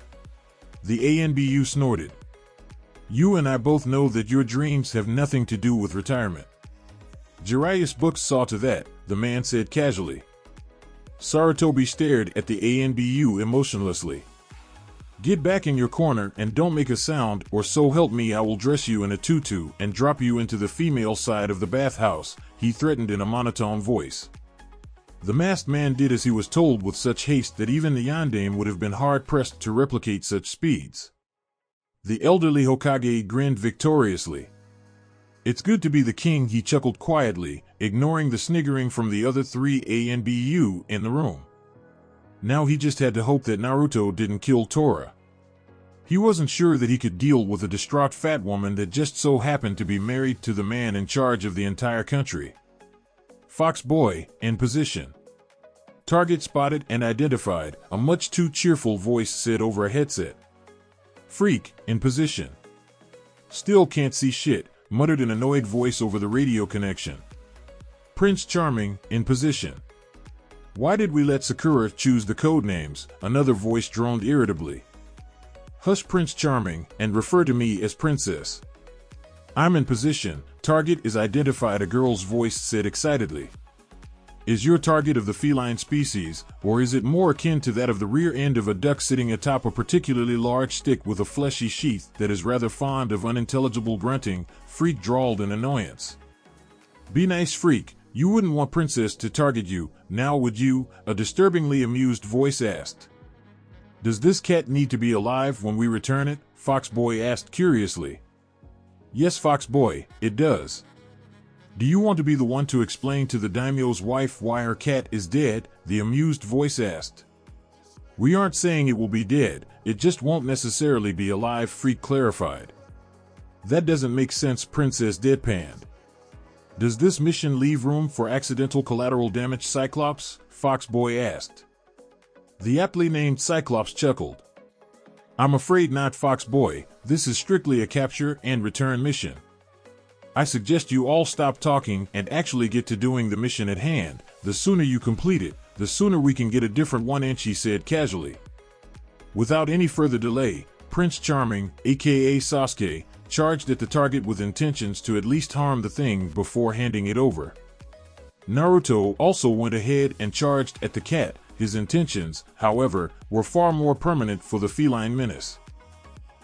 The ANBU snorted. "You and I both know that your dreams have nothing to do with retirement." "Jiraiya's books saw to that," the man said casually. Sarutobi stared at the ANBU emotionlessly. "Get back in your corner and don't make a sound, or so help me I will dress you in a tutu and drop you into the female side of the bathhouse," he threatened in a monotone voice. The masked man did as he was told with such haste that even the yondaime would have been hard-pressed to replicate such speeds. The elderly Hokage grinned victoriously. "It's good to be the king," he chuckled quietly, ignoring the sniggering from the other three ANBU in the room. Now he just had to hope that Naruto didn't kill Torah. He wasn't sure that he could deal with a distraught fat woman that just so happened to be married to the man in charge of the entire country. "Fox boy, in position." Target spotted and identified, a much too cheerful voice said over a headset. "Freak, in position." "Still can't see shit," muttered an annoyed voice over the radio connection. "Prince Charming, in position." "Why did we let Sakura choose the code names?" another voice droned irritably. "Hush, Prince Charming, and refer to me as Princess." "I'm in position." "Target is identified," a girl's voice said excitedly. "Is your target of the feline species, or is it more akin to that of the rear end of a duck sitting atop a particularly large stick with a fleshy sheath that is rather fond of unintelligible grunting?" Freak drawled in annoyance. "Be nice, Freak. You wouldn't want Princess to target you, now would you?" a disturbingly amused voice asked. "Does this cat need to be alive when we return it?" Foxboy asked curiously. "Yes, Foxboy, it does." "Do you want to be the one to explain to the daimyo's wife why her cat is dead?" the amused voice asked. "We aren't saying it will be dead, it just won't necessarily be alive," Freak clarified. "That doesn't make sense," Princess deadpanned. "Does this mission leave room for accidental collateral damage, Cyclops?" Foxboy asked. The aptly named Cyclops chuckled. "I'm afraid not, Foxboy. This is strictly a capture and return mission. I suggest you all stop talking and actually get to doing the mission at hand. The sooner you complete it, the sooner we can get a different 1-inch," he said casually. Without any further delay, Prince Charming, aka Sasuke, charged at the target with intentions to at least harm the thing before handing it over. Naruto also went ahead and charged at the cat. His intentions, however, were far more permanent for the feline menace.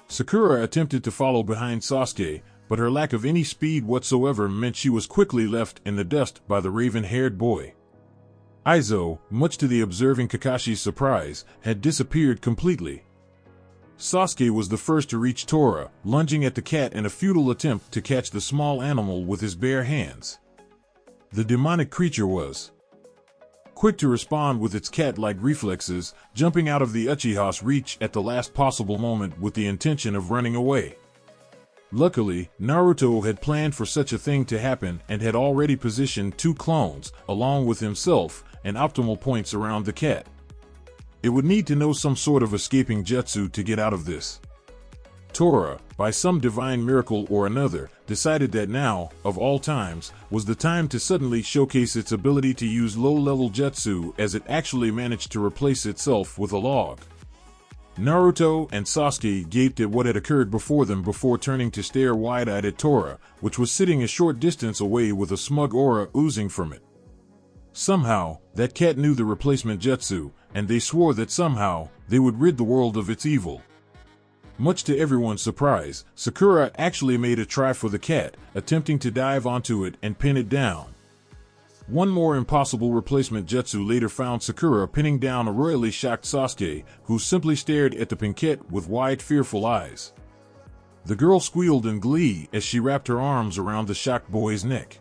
Sakura attempted to follow behind Sasuke, but her lack of any speed whatsoever meant she was quickly left in the dust by the raven-haired boy. Aizo, much to the observing Kakashi's surprise, had disappeared completely. Sasuke was the first to reach Torah, lunging at the cat in a futile attempt to catch the small animal with his bare hands. The demonic creature was quick to respond with its cat-like reflexes, jumping out of the Uchiha's reach at the last possible moment with the intention of running away. Luckily, Naruto had planned for such a thing to happen and had already positioned 2 clones, along with himself, in optimal points around the cat. It would need to know some sort of escaping jutsu to get out of this. Torah, by some divine miracle or another, decided that now, of all times, was the time to suddenly showcase its ability to use low-level jutsu, as it actually managed to replace itself with a log. Naruto and Sasuke gaped at what had occurred before them before turning to stare wide-eyed at Torah, which was sitting a short distance away with a smug aura oozing from it. Somehow, that cat knew the replacement jutsu, and they swore that somehow, they would rid the world of its evil. Much to everyone's surprise, Sakura actually made a try for the cat, attempting to dive onto it and pin it down. One more impossible replacement jutsu later found Sakura pinning down a royally shocked Sasuke, who simply stared at the pinkette with wide, fearful eyes. The girl squealed in glee as she wrapped her arms around the shocked boy's neck.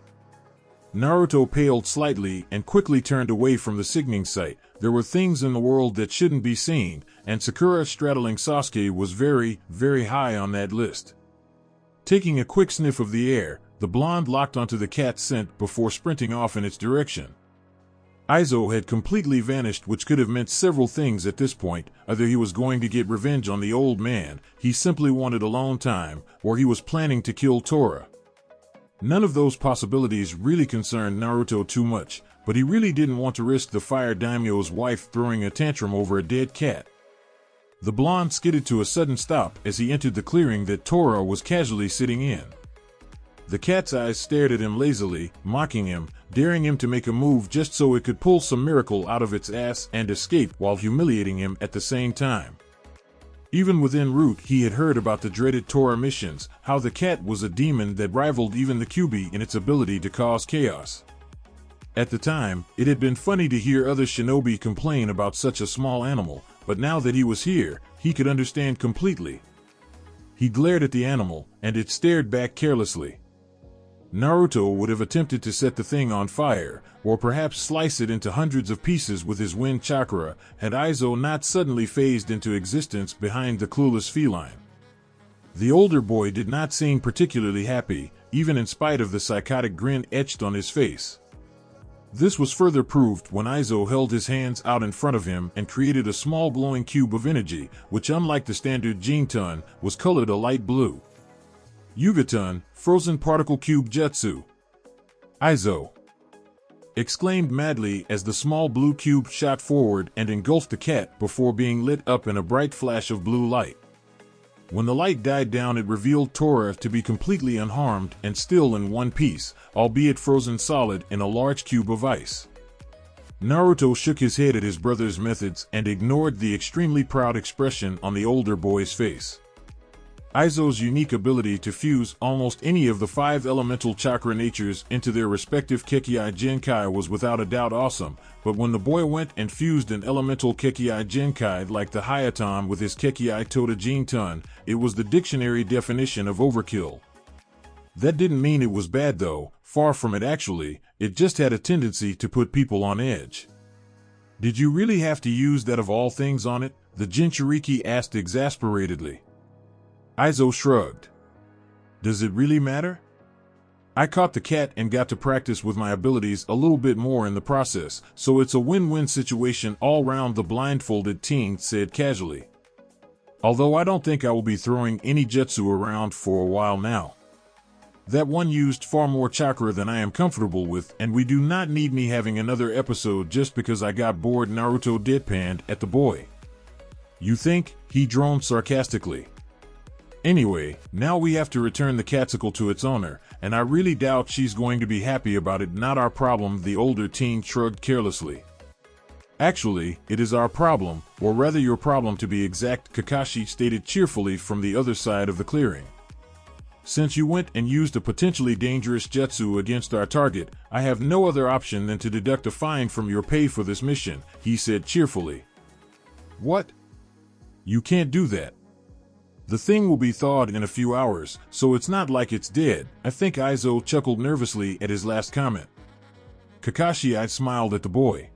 Naruto paled slightly and quickly turned away from the signing site. There were things in the world that shouldn't be seen, and Sakura straddling Sasuke was very, very high on that list. Taking a quick sniff of the air, the blonde locked onto the cat's scent before sprinting off in its direction. Aizo had completely vanished, which could have meant several things at this point. Either he was going to get revenge on the old man, he simply wanted alone time, or he was planning to kill Torah. None of those possibilities really concerned Naruto too much, but he really didn't want to risk the fire daimyo's wife throwing a tantrum over a dead cat. The blonde skidded to a sudden stop as he entered the clearing that Torah was casually sitting in. The cat's eyes stared at him lazily, mocking him, daring him to make a move just so it could pull some miracle out of its ass and escape while humiliating him at the same time. Even within route, he had heard about the dreaded Torah missions, how the cat was a demon that rivaled even the Kyuubi in its ability to cause chaos. At the time, it had been funny to hear other shinobi complain about such a small animal, but now that he was here, he could understand completely. He glared at the animal, and it stared back carelessly. Naruto would have attempted to set the thing on fire, or perhaps slice it into hundreds of pieces with his wind chakra, had Aizo not suddenly phased into existence behind the clueless feline. The older boy did not seem particularly happy, even in spite of the psychotic grin etched on his face. This was further proved when Aizo held his hands out in front of him and created a small glowing cube of energy, which, unlike the standard Jinton, was colored a light blue. Yugaton, frozen particle cube jutsu. Aizo exclaimed madly as the small blue cube shot forward and engulfed the cat before being lit up in a bright flash of blue light. When the light died down, it revealed Torah to be completely unharmed and still in one piece, albeit frozen solid in a large cube of ice. Naruto shook his head at his brother's methods and ignored the extremely proud expression on the older boy's face. Aizo's unique ability to fuse almost any of the 5 elemental chakra natures into their respective Kekkei Genkai was without a doubt awesome, but when the boy went and fused an elemental Kekkei Genkai like the Hayaton with his Kekkei Tota Jinton, it was the dictionary definition of overkill. That didn't mean it was bad though, far from it actually, it just had a tendency to put people on edge. "Did you really have to use that of all things on it?" the Jinchuriki asked exasperatedly. Aizo shrugged. "Does it really matter? I caught the cat and got to practice with my abilities a little bit more in the process, so it's a win-win situation all round," the blindfolded teen said casually. "Although I don't think I will be throwing any jutsu around for a while now. That one used far more chakra than I am comfortable with, and we do not need me having another episode just because I got bored." Naruto deadpanned at the boy. "You think?" he droned sarcastically. "Anyway, now we have to return the catsicle to its owner, and I really doubt she's going to be happy about it." "Not our problem," the older teen shrugged carelessly. "Actually, it is our problem, or rather your problem to be exact," Kakashi stated cheerfully from the other side of the clearing. "Since you went and used a potentially dangerous jutsu against our target, I have no other option than to deduct a fine from your pay for this mission," he said cheerfully. "What? You can't do that. The thing will be thawed in a few hours, so it's not like it's dead." I think Aizo chuckled nervously at his last comment. Kakashi smiled at the boy.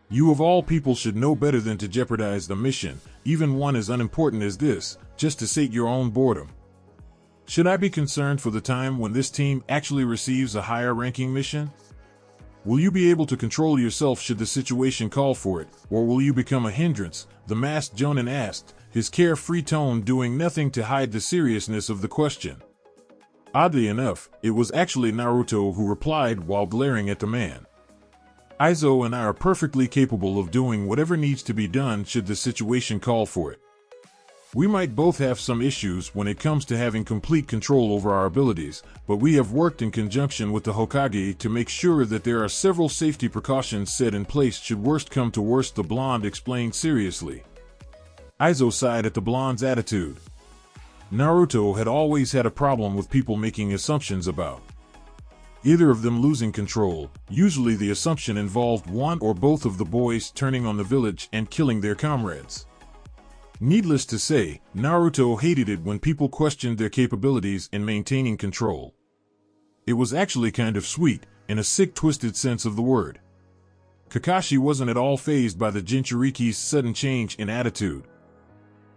You of all people should know better than to jeopardize the mission, even one as unimportant as this, just to sate your own boredom. Should I be concerned for the time when this team actually receives a higher-ranking mission? Will you be able to control yourself should the situation call for it, or will you become a hindrance? The masked Jonin asked, his carefree tone doing nothing to hide the seriousness of the question. Oddly enough, it was actually Naruto who replied while glaring at the man. Aizo and I are perfectly capable of doing whatever needs to be done should the situation call for it. We might both have some issues when it comes to having complete control over our abilities, but we have worked in conjunction with the Hokage to make sure that there are several safety precautions set in place should worst come to worst, the blonde explained seriously. Aizo sighed at the blonde's attitude. Naruto had always had a problem with people making assumptions about either of them losing control. Usually the assumption involved one or both of the boys turning on the village and killing their comrades. Needless to say, Naruto hated it when people questioned their capabilities in maintaining control. It was actually kind of sweet, in a sick, twisted sense of the word. Kakashi wasn't at all fazed by the Jinchuriki's sudden change in attitude.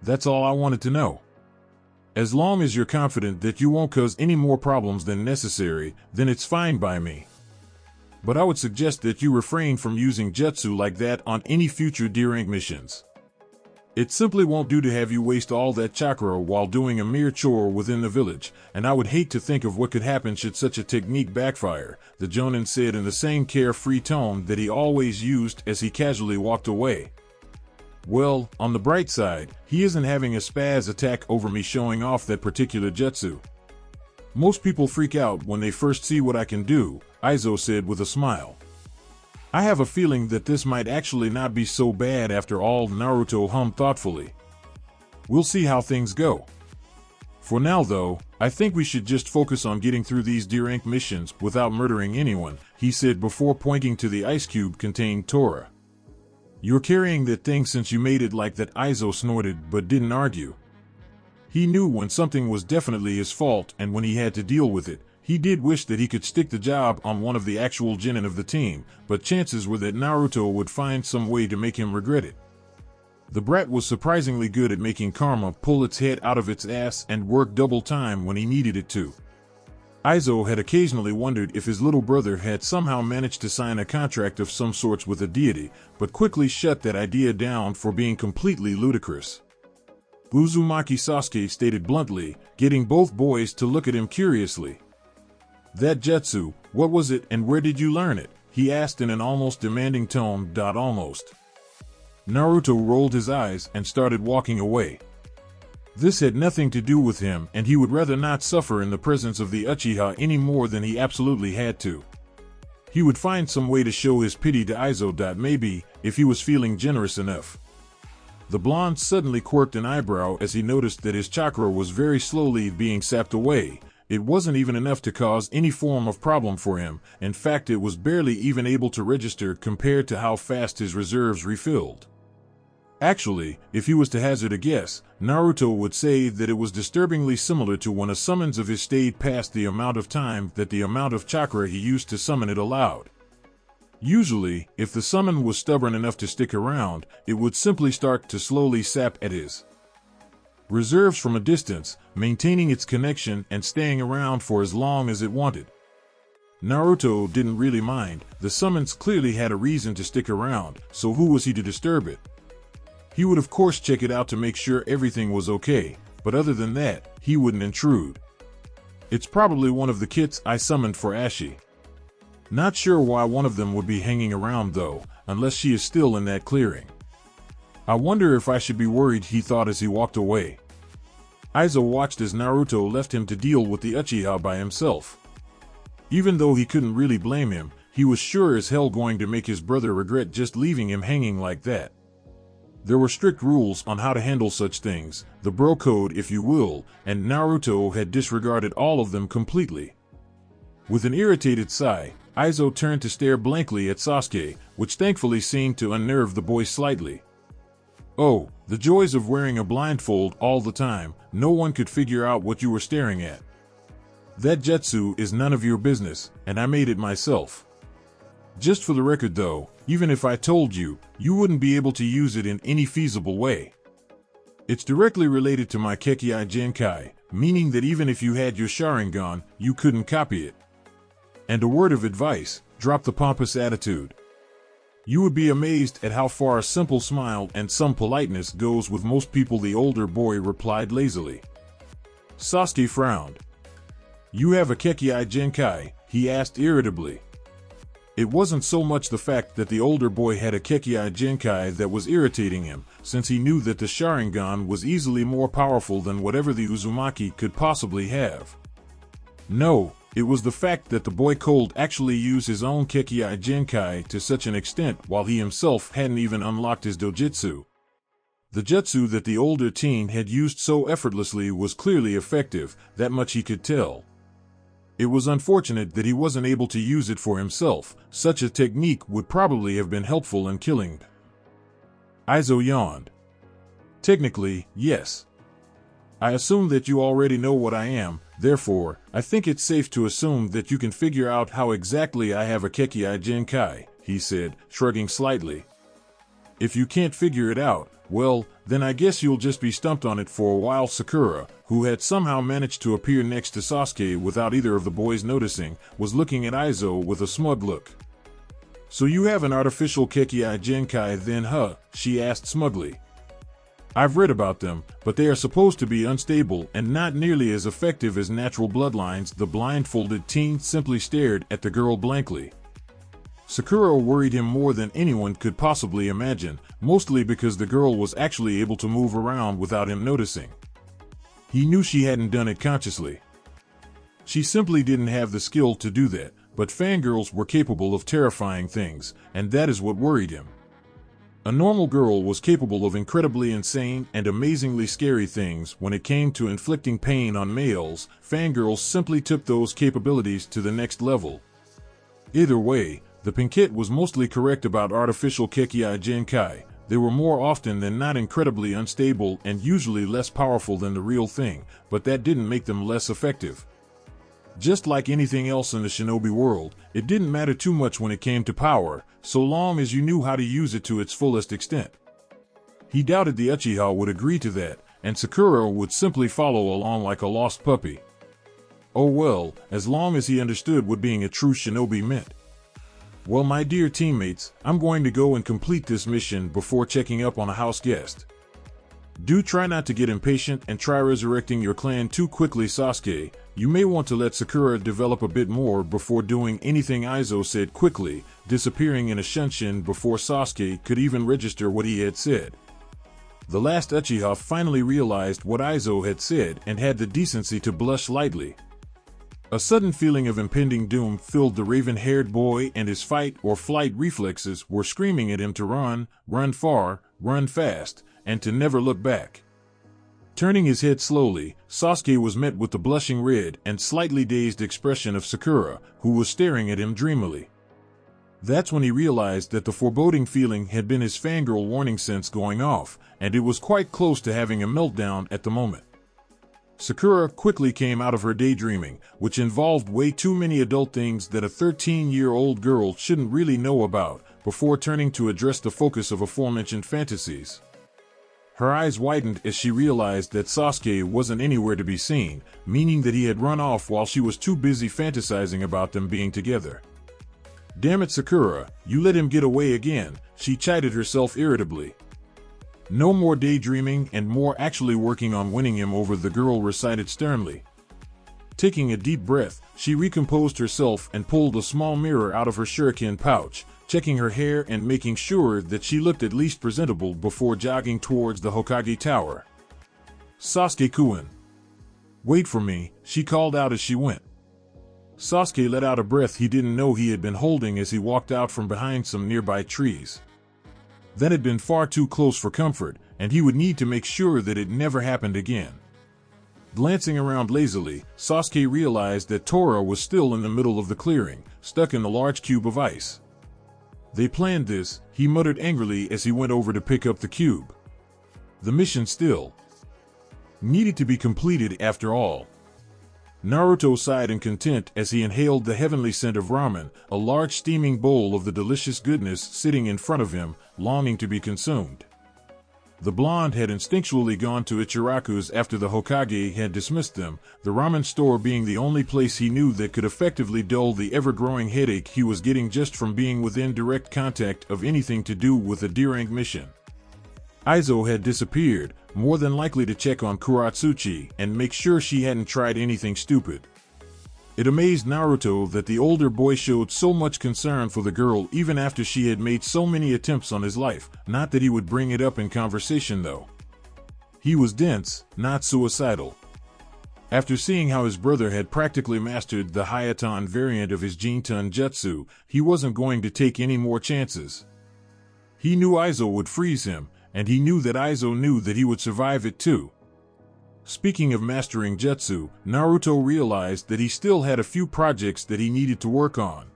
That's all I wanted to know. As long as you're confident that you won't cause any more problems than necessary, then it's fine by me. But I would suggest that you refrain from using jutsu like that on any future D-rank missions. It simply won't do to have you waste all that chakra while doing a mere chore within the village, and I would hate to think of what could happen should such a technique backfire, the Jonin said in the same carefree tone that he always used as he casually walked away. Well, on the bright side, he isn't having a spaz attack over me showing off that particular jutsu. Most people freak out when they first see what I can do, Aizo said with a smile. I have a feeling that this might actually not be so bad after all, Naruto hummed thoughtfully. We'll see how things go. For now though, I think we should just focus on getting through these D-rank missions without murdering anyone, he said before pointing to the ice cube contained Torah. You're carrying that thing since you made it like that, Aizo snorted but didn't argue. He knew when something was definitely his fault, and when he had to deal with it, he did wish that he could stick the job on one of the actual genin of the team, but chances were that Naruto would find some way to make him regret it. The brat was surprisingly good at making karma pull its head out of its ass and work double time when he needed it to. Aizo had occasionally wondered if his little brother had somehow managed to sign a contract of some sorts with a deity, but quickly shut that idea down for being completely ludicrous. Uzumaki Sasuke stated bluntly, getting both boys to look at him curiously. That jutsu, what was it and where did you learn it? He asked in an almost demanding tone. Almost. Naruto rolled his eyes and started walking away. This had nothing to do with him, and he would rather not suffer in the presence of the Uchiha any more than he absolutely had to. He would find some way to show his pity to Aizo. Maybe, if he was feeling generous enough. The blonde suddenly quirked an eyebrow as he noticed that his chakra was very slowly being sapped away. It wasn't even enough to cause any form of problem for him. In fact, it was barely even able to register compared to how fast his reserves refilled. Actually, if he was to hazard a guess, Naruto would say that it was disturbingly similar to when a summons of his stayed past the amount of time that the amount of chakra he used to summon it allowed. Usually, if the summon was stubborn enough to stick around, it would simply start to slowly sap at his reserves from a distance, maintaining its connection and staying around for as long as it wanted. Naruto didn't really mind, the summons clearly had a reason to stick around, so who was he to disturb it? He would of course check it out to make sure everything was okay, but other than that, he wouldn't intrude. It's probably one of the kits I summoned for Ashi. Not sure why one of them would be hanging around though, unless she is still in that clearing. I wonder if I should be worried, he thought as he walked away. Aizo watched as Naruto left him to deal with the Uchiha by himself. Even though he couldn't really blame him, he was sure as hell going to make his brother regret just leaving him hanging like that. There were strict rules on how to handle such things, the bro code if you will, and Naruto had disregarded all of them completely. With an irritated sigh, Aizo turned to stare blankly at Sasuke, which thankfully seemed to unnerve the boy slightly. Oh, the joys of wearing a blindfold all the time, no one could figure out what you were staring at. That jutsu is none of your business, and I made it myself. Just for the record though, even if I told you, you wouldn't be able to use it in any feasible way. It's directly related to my Kekkei Genkai, meaning that even if you had your Sharingan, you couldn't copy it. And a word of advice, drop the pompous attitude. You would be amazed at how far a simple smile and some politeness goes with most people, the older boy replied lazily. Sasuke frowned. You have a Kekkei Genkai? He asked irritably. It wasn't so much the fact that the older boy had a Kekkei Genkai that was irritating him, since he knew that the Sharingan was easily more powerful than whatever the Uzumaki could possibly have. No, it was the fact that the boy could actually use his own Kekkei Genkai to such an extent while he himself hadn't even unlocked his dojutsu. The jutsu that the older teen had used so effortlessly was clearly effective, that much he could tell. It was unfortunate that he wasn't able to use it for himself. Such a technique would probably have been helpful in killing. Aizo yawned. Technically, yes. I assume that you already know what I am, therefore, I think it's safe to assume that you can figure out how exactly I have a Kekkei Genkai, he said, shrugging slightly. If you can't figure it out, well, then I guess you'll just be stumped on it for a while. Sakura, who had somehow managed to appear next to Sasuke without either of the boys noticing, was looking at Aizo with a smug look. So you have an artificial Kekkei Genkai then, huh? She asked smugly. I've read about them, but they are supposed to be unstable and not nearly as effective as natural bloodlines. The blindfolded teen simply stared at the girl blankly. Sakura worried him more than anyone could possibly imagine, mostly because the girl was actually able to move around without him noticing. He knew she hadn't done it consciously. She simply didn't have the skill to do that, but fangirls were capable of terrifying things, and that is what worried him. A normal girl was capable of incredibly insane and amazingly scary things. When it came to inflicting pain on males, fangirls simply took those capabilities to the next level. Either way, the Pinkett was mostly correct about artificial Kekkei Genkai. They were more often than not incredibly unstable and usually less powerful than the real thing, but that didn't make them less effective. Just like anything else in the shinobi world, it didn't matter too much when it came to power, so long as you knew how to use it to its fullest extent. He doubted the Uchiha would agree to that, and Sakura would simply follow along like a lost puppy. Oh well, as long as he understood what being a true shinobi meant. Well, my dear teammates, I'm going to go and complete this mission before checking up on a house guest. Do try not to get impatient and try resurrecting your clan too quickly, Sasuke. You may want to let Sakura develop a bit more before doing anything, Aizo said quickly, disappearing in a shunshin before Sasuke could even register what he had said. The last Uchiha finally realized what Aizo had said and had the decency to blush lightly. A sudden feeling of impending doom filled the raven-haired boy, and his fight or flight reflexes were screaming at him to run, run far, run fast, and to never look back. Turning his head slowly, Sasuke was met with the blushing red and slightly dazed expression of Sakura, who was staring at him dreamily. That's when he realized that the foreboding feeling had been his fangirl warning sense going off, and it was quite close to having a meltdown at the moment. Sakura quickly came out of her daydreaming, which involved way too many adult things that a 13-year-old girl shouldn't really know about, before turning to address the focus of aforementioned fantasies. Her eyes widened as she realized that Sasuke wasn't anywhere to be seen, meaning that he had run off while she was too busy fantasizing about them being together. Damn it, Sakura, you let him get away again, she chided herself irritably. No more daydreaming and more actually working on winning him over, the girl recited sternly. Taking a deep breath, she recomposed herself and pulled a small mirror out of her shuriken pouch, checking her hair and making sure that she looked at least presentable before jogging towards the Hokage tower. Sasuke-kun. Wait for me, she called out as she went. Sasuke let out a breath he didn't know he had been holding as he walked out from behind some nearby trees. That had been far too close for comfort, and he would need to make sure that it never happened again. Glancing around lazily, Sasuke realized that Torah was still in the middle of the clearing, stuck in the large cube of ice. They planned this, he muttered angrily as he went over to pick up the cube. The mission still needed to be completed after all. Naruto sighed in content as he inhaled the heavenly scent of ramen, a large steaming bowl of the delicious goodness sitting in front of him, longing to be consumed. The blonde had instinctually gone to Ichiraku's after the Hokage had dismissed them, the ramen store being the only place he knew that could effectively dull the ever-growing headache he was getting just from being within direct contact of anything to do with a D-rank mission. Aizo had disappeared, more than likely to check on Kuratsuchi and make sure she hadn't tried anything stupid. It amazed Naruto that the older boy showed so much concern for the girl even after she had made so many attempts on his life, not that he would bring it up in conversation though. He was dense, not suicidal. After seeing how his brother had practically mastered the Hayatan variant of his Jintan Jutsu, he wasn't going to take any more chances. He knew Aizo would freeze him, and he knew that Aizo knew that he would survive it too. Speaking of mastering jutsu, Naruto realized that he still had a few projects that he needed to work on.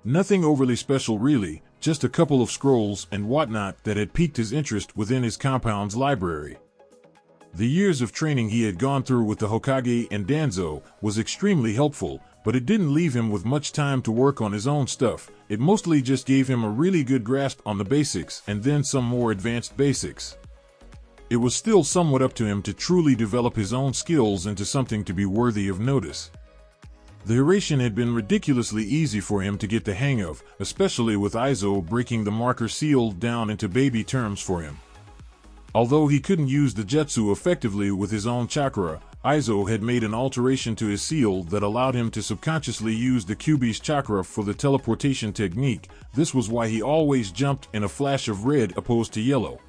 Nothing overly special really, just a couple of scrolls and whatnot that had piqued his interest within his compound's library. The years of training he had gone through with the Hokage and Danzo was extremely helpful, but it didn't leave him with much time to work on his own stuff. It mostly just gave him a really good grasp on the basics and then some more advanced basics. It was still somewhat up to him to truly develop his own skills into something to be worthy of notice. The Hiruzen had been ridiculously easy for him to get the hang of, especially with Aizo breaking the marker seal down into baby terms for him. Although he couldn't use the jutsu effectively with his own chakra, Aizo had made an alteration to his seal that allowed him to subconsciously use the Kyuubi's chakra for the teleportation technique. This was why he always jumped in a flash of red opposed to yellow.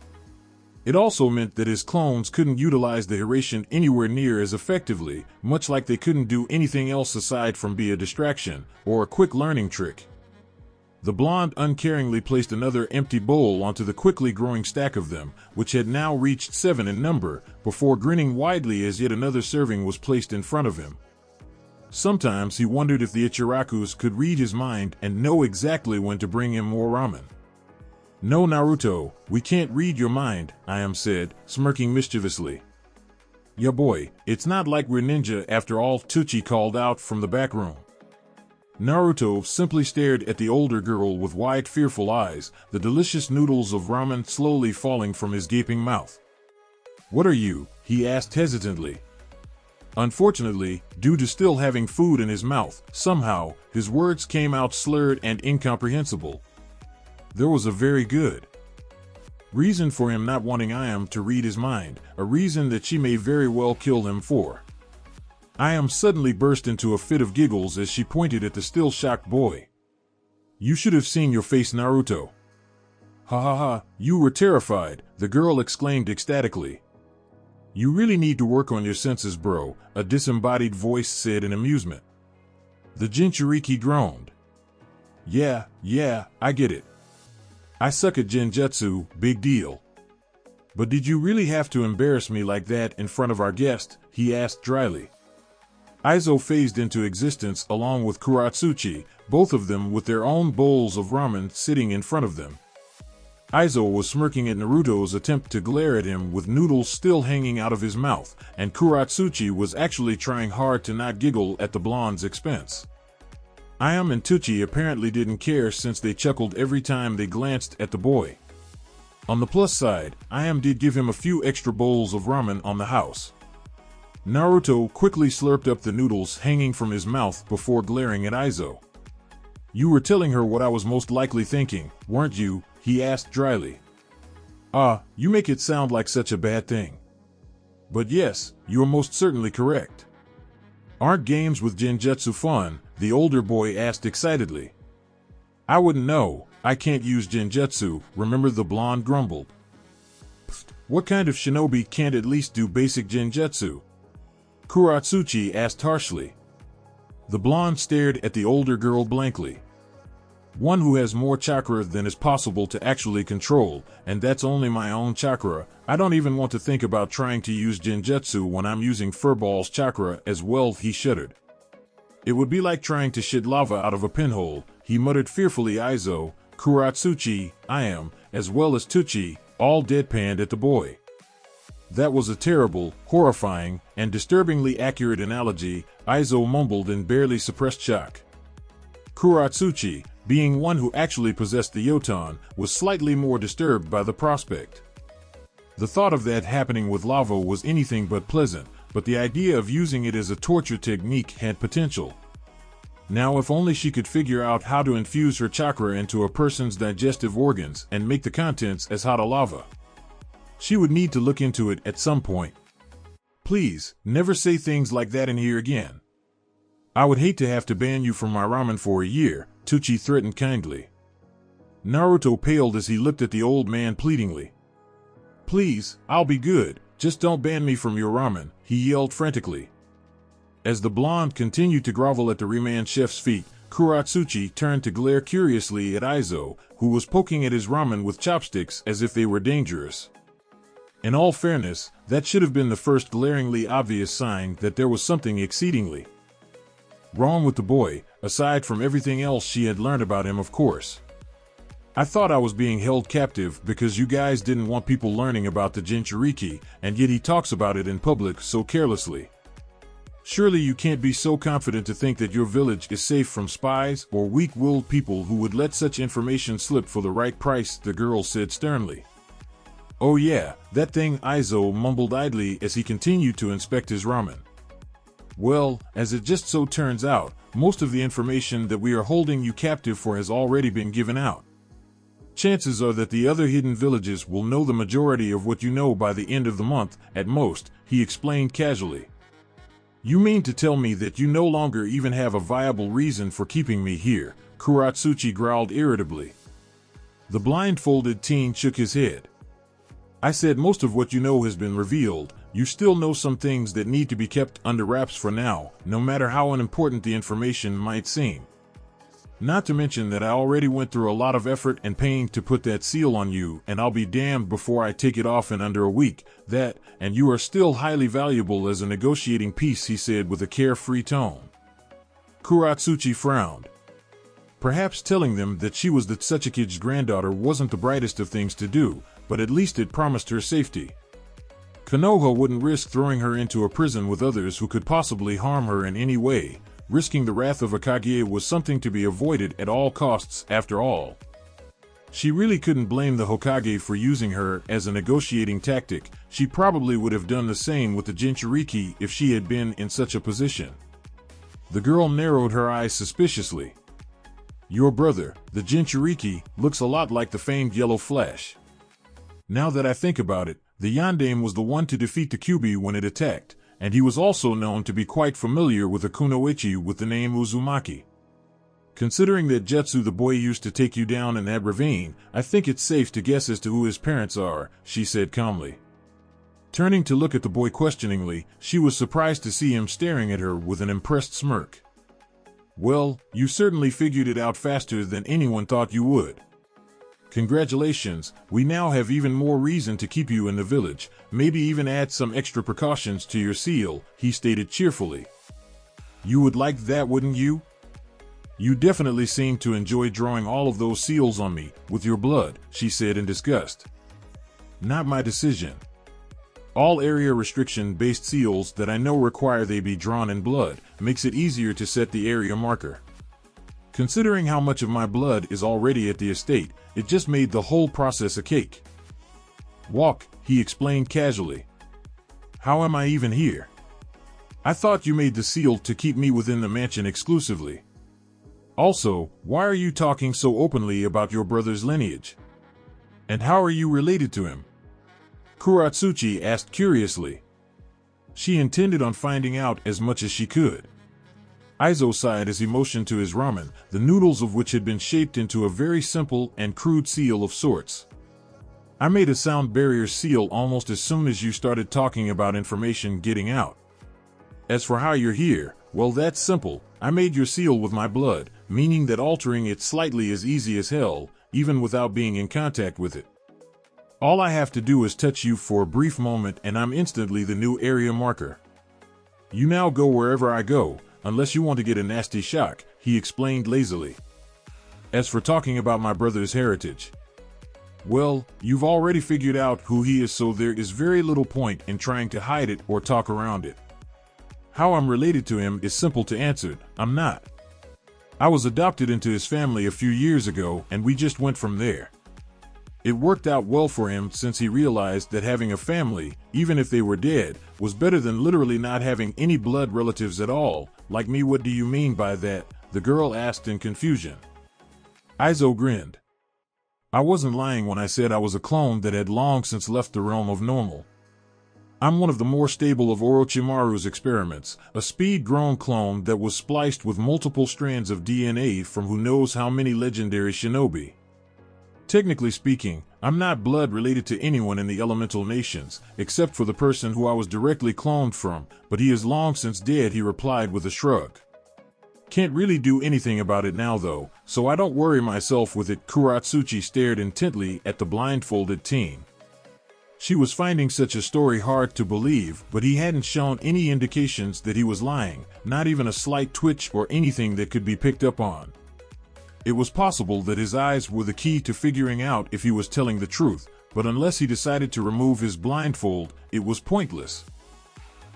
It also meant that his clones couldn't utilize the Hiruzen anywhere near as effectively, much like they couldn't do anything else aside from be a distraction, or a quick learning trick. The blonde uncaringly placed another empty bowl onto the quickly growing stack of them, which had now reached 7 in number, before grinning widely as yet another serving was placed in front of him. Sometimes he wondered if the Ichirakus could read his mind and know exactly when to bring him more ramen. "No, Naruto, we can't read your mind," Ayam said, smirking mischievously. "Ya boy, it's not like we're ninja after all," Tsuchi called out from the back room. Naruto simply stared at the older girl with wide, fearful eyes, the delicious noodles of ramen slowly falling from his gaping mouth. "What are you?" he asked hesitantly. Unfortunately, due to still having food in his mouth, somehow, his words came out slurred and incomprehensible. There was a very good reason for him not wanting Ayam to read his mind, a reason that she may very well kill him for. Ayam suddenly burst into a fit of giggles as she pointed at the still shocked boy. "You should have seen your face, Naruto." "Ha ha ha, you were terrified," the girl exclaimed ecstatically. "You really need to work on your senses, bro," a disembodied voice said in amusement. The Jinchuriki groaned. Yeah, I get it. I suck at Genjutsu, big deal." "But did you really have to embarrass me like that in front of our guest?" he asked dryly. Aizo phased into existence along with Kuratsuchi, both of them with their own bowls of ramen sitting in front of them. Aizo was smirking at Naruto's attempt to glare at him with noodles still hanging out of his mouth, and Kuratsuchi was actually trying hard to not giggle at the blonde's expense. Ayam and Tsuchi apparently didn't care since they chuckled every time they glanced at the boy. On the plus side, Ayam did give him a few extra bowls of ramen on the house. Naruto quickly slurped up the noodles hanging from his mouth before glaring at Aizo. "You were telling her what I was most likely thinking, weren't you?" he asked dryly. You make it sound like such a bad thing." "But yes, you are most certainly correct." "Aren't games with Genjutsu fun?" the older boy asked excitedly. "I wouldn't know, I can't use Genjutsu," remember the blonde grumbled. "Pfft, what kind of shinobi can't at least do basic Genjutsu?" Kuratsuchi asked harshly. The blonde stared at the older girl blankly. "One who has more chakra than is possible to actually control, and that's only my own chakra. I don't even want to think about trying to use Genjutsu when I'm using Furball's chakra as well," he shuddered. "It would be like trying to shit lava out of a pinhole," he muttered fearfully. Aizo, Kuratsuchi, Ayam, as well as Tsuchi, all deadpanned at the boy. That was a terrible, horrifying, and disturbingly accurate analogy, Aizo mumbled in barely suppressed shock. Kuratsuchi, being one who actually possessed the Yotan, was slightly more disturbed by the prospect. The thought of that happening with lava was anything but pleasant, but the idea of using it as a torture technique had potential. Now if only she could figure out how to infuse her chakra into a person's digestive organs and make the contents as hot as lava. She would need to look into it at some point. Please, never say things like that in here again. I would hate to have to ban you from my ramen for a year, Tsuchi threatened kindly. Naruto paled as he looked at the old man pleadingly. Please, I'll be good, just don't ban me from your ramen, he yelled frantically. As the blonde continued to grovel at the Ramen chef's feet, Kuratsuchi turned to glare curiously at Aizo, who was poking at his ramen with chopsticks as if they were dangerous. In all fairness, that should have been the first glaringly obvious sign that there was something exceedingly wrong with the boy, aside from everything else she had learned about him, of course. I thought I was being held captive because you guys didn't want people learning about the Jinchuriki, and yet he talks about it in public so carelessly. Surely you can't be so confident to think that your village is safe from spies or weak-willed people who would let such information slip for the right price, the girl said sternly. Oh yeah, that thing, Aizo mumbled idly as he continued to inspect his ramen. Well, as it just so turns out, most of the information that we are holding you captive for has already been given out. Chances are that the other hidden villages will know the majority of what you know by the end of the month, at most, he explained casually. You mean to tell me that you no longer even have a viable reason for keeping me here? Kuratsuchi growled irritably. The blindfolded teen shook his head. I said most of what you know has been revealed. You still know some things that need to be kept under wraps for now, no matter how unimportant the information might seem. Not to mention that I already went through a lot of effort and pain to put that seal on you, and I'll be damned before I take it off in under a week. That, and you are still highly valuable as a negotiating piece, he said with a carefree tone. Kuratsuchi frowned. Perhaps telling them that she was the Tsuchikige's granddaughter wasn't the brightest of things to do, but at least it promised her safety. Konoha wouldn't risk throwing her into a prison with others who could possibly harm her in any way. Risking the wrath of a Hokage was something to be avoided at all costs, after all. She really couldn't blame the Hokage for using her as a negotiating tactic. She probably would have done the same with the Jinchuriki if she had been in such a position. The girl narrowed her eyes suspiciously. Your brother, the Jinchuriki, looks a lot like the famed Yellow Flash. Now that I think about it, the Yondaime was the one to defeat the Kyuubi when it attacked, and he was also known to be quite familiar with a kunoichi with the name Uzumaki. Considering that Jetsu the boy used to take you down in that ravine, I think it's safe to guess as to who his parents are, she said calmly. Turning to look at the boy questioningly, she was surprised to see him staring at her with an impressed smirk. Well, you certainly figured it out faster than anyone thought you would. Congratulations, we now have even more reason to keep you in the village, maybe even add some extra precautions to your seal, he stated cheerfully. You would like that, wouldn't you? You definitely seem to enjoy drawing all of those seals on me, with your blood, she said in disgust. Not my decision. All area restriction-based seals that I know require they be drawn in blood, makes it easier to set the area marker. Considering how much of my blood is already at the estate, it just made the whole process a cake. Walk, he explained casually. How am I even here? I thought you made the seal to keep me within the mansion exclusively. Also, why are you talking so openly about your brother's lineage? And how are you related to him? Kuratsuchi asked curiously. She intended on finding out as much as she could. Aizo sighed as he motioned to his ramen, the noodles of which had been shaped into a very simple and crude seal of sorts. I made a sound barrier seal almost as soon as you started talking about information getting out. As for how you're here, well, that's simple. I made your seal with my blood, meaning that altering it slightly is easy as hell, even without being in contact with it. All I have to do is touch you for a brief moment and I'm instantly the new area marker. You now go wherever I go, unless you want to get a nasty shock, he explained lazily. As for talking about my brother's heritage, Well, you've already figured out who he is, so there is very little point in trying to hide it or talk around it. How I'm related to him is simple to answer. I'm not. I was adopted into his family a few years ago, and we just went from there. It worked out well for him since he realized that having a family, even if they were dead, was better than literally not having any blood relatives at all. Like me, what do you mean by that? The girl asked in confusion. Aizo grinned. I wasn't lying when I said I was a clone that had long since left the realm of normal. I'm one of the more stable of Orochimaru's experiments, a speed-grown clone that was spliced with multiple strands of DNA from who knows how many legendary shinobi. Technically speaking, I'm not blood related to anyone in the elemental nations, except for the person who I was directly cloned from, but he is long since dead, he replied with a shrug. Can't really do anything about it now though, so I don't worry myself with it. Kuratsuchi stared intently at the blindfolded teen. She was finding such a story hard to believe, but he hadn't shown any indications that he was lying, not even a slight twitch or anything that could be picked up on. It was possible that his eyes were the key to figuring out if he was telling the truth, but unless he decided to remove his blindfold, it was pointless.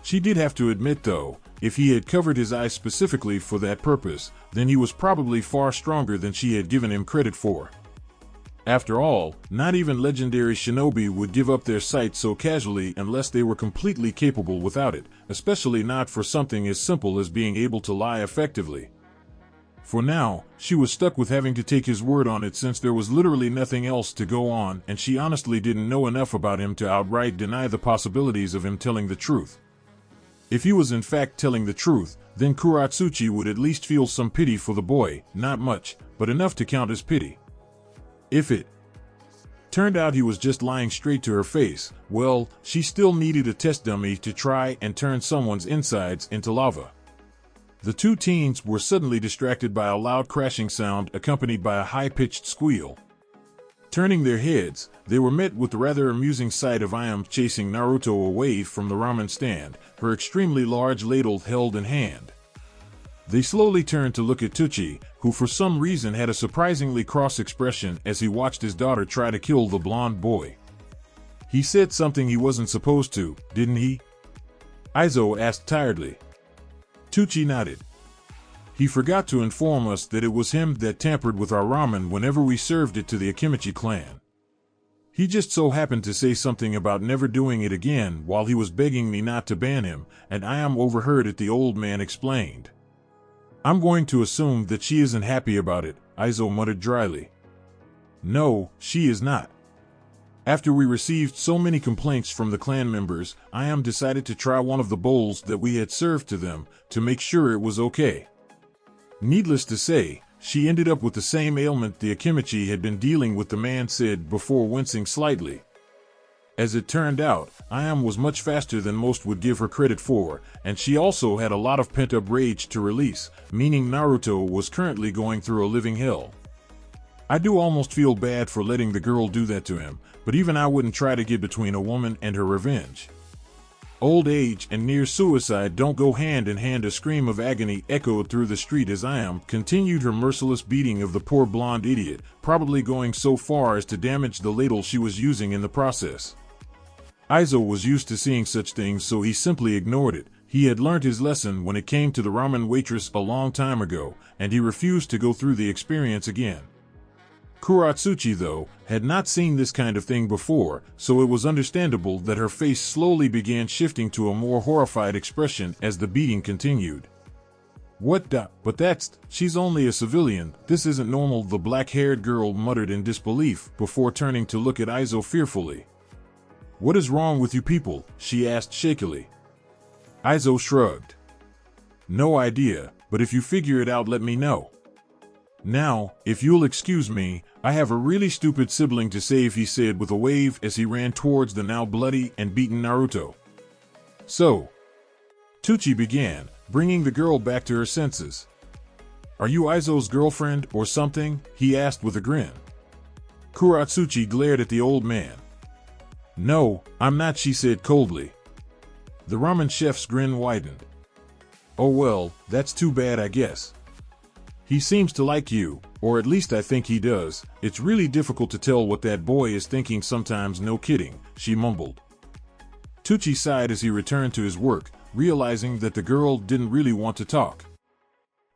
She did have to admit though, if he had covered his eyes specifically for that purpose, then he was probably far stronger than she had given him credit for. After all, not even legendary shinobi would give up their sight so casually unless they were completely capable without it, especially not for something as simple as being able to lie effectively. For now, she was stuck with having to take his word on it since there was literally nothing else to go on, and she honestly didn't know enough about him to outright deny the possibilities of him telling the truth. If he was in fact telling the truth, then Kuratsuchi would at least feel some pity for the boy, not much, but enough to count as pity. If it turned out he was just lying straight to her face, well, she still needed a test dummy to try and turn someone's insides into lava. The two teens were suddenly distracted by a loud crashing sound accompanied by a high-pitched squeal. Turning their heads, they were met with the rather amusing sight of Ayam chasing Naruto away from the ramen stand, her extremely large ladle held in hand. They slowly turned to look at Tucci, who for some reason had a surprisingly cross expression as he watched his daughter try to kill the blonde boy. He said something he wasn't supposed to, didn't he? Aizo asked tiredly. Tucci nodded. He forgot to inform us that it was him that tampered with our ramen whenever we served it to the Akimichi clan. He just so happened to say something about never doing it again while he was begging me not to ban him, and Ayam overheard it, the old man explained. I'm going to assume that she isn't happy about it, Aizo muttered dryly. No, she is not. After we received so many complaints from the clan members, Ayam decided to try one of the bowls that we had served to them, to make sure it was okay. Needless to say, she ended up with the same ailment the Akimichi had been dealing with, the man said before wincing slightly. As it turned out, Ayam was much faster than most would give her credit for, and she also had a lot of pent-up rage to release, meaning Naruto was currently going through a living hell. I do almost feel bad for letting the girl do that to him, but even I wouldn't try to get between a woman and her revenge. Old age and near suicide don't go hand in hand. A scream of agony echoed through the street as Ayam continued her merciless beating of the poor blonde idiot, probably going so far as to damage the ladle she was using in the process. Aizo was used to seeing such things, so he simply ignored it. He had learned his lesson when it came to the ramen waitress a long time ago, and he refused to go through the experience again. Kuratsuchi, though, had not seen this kind of thing before, so it was understandable that her face slowly began shifting to a more horrified expression as the beating continued. But she's only a civilian, this isn't normal, the black-haired girl muttered in disbelief before turning to look at Aizo fearfully. What is wrong with you people? She asked shakily. Aizo shrugged. No idea, but if you figure it out, let me know. Now, if you'll excuse me, I have a really stupid sibling to save, he said with a wave as he ran towards the now bloody and beaten Naruto. So, Tucci began, bringing the girl back to her senses. Are you Aizo's girlfriend or something? He asked with a grin. Kuratsuchi glared at the old man. No, I'm not, she said coldly. The ramen chef's grin widened. Oh well, that's too bad, I guess. He seems to like you, Or at least I think he does. It's really difficult to tell what that boy is thinking sometimes, no kidding, she mumbled. Tucci sighed as he returned to his work, realizing that the girl didn't really want to talk.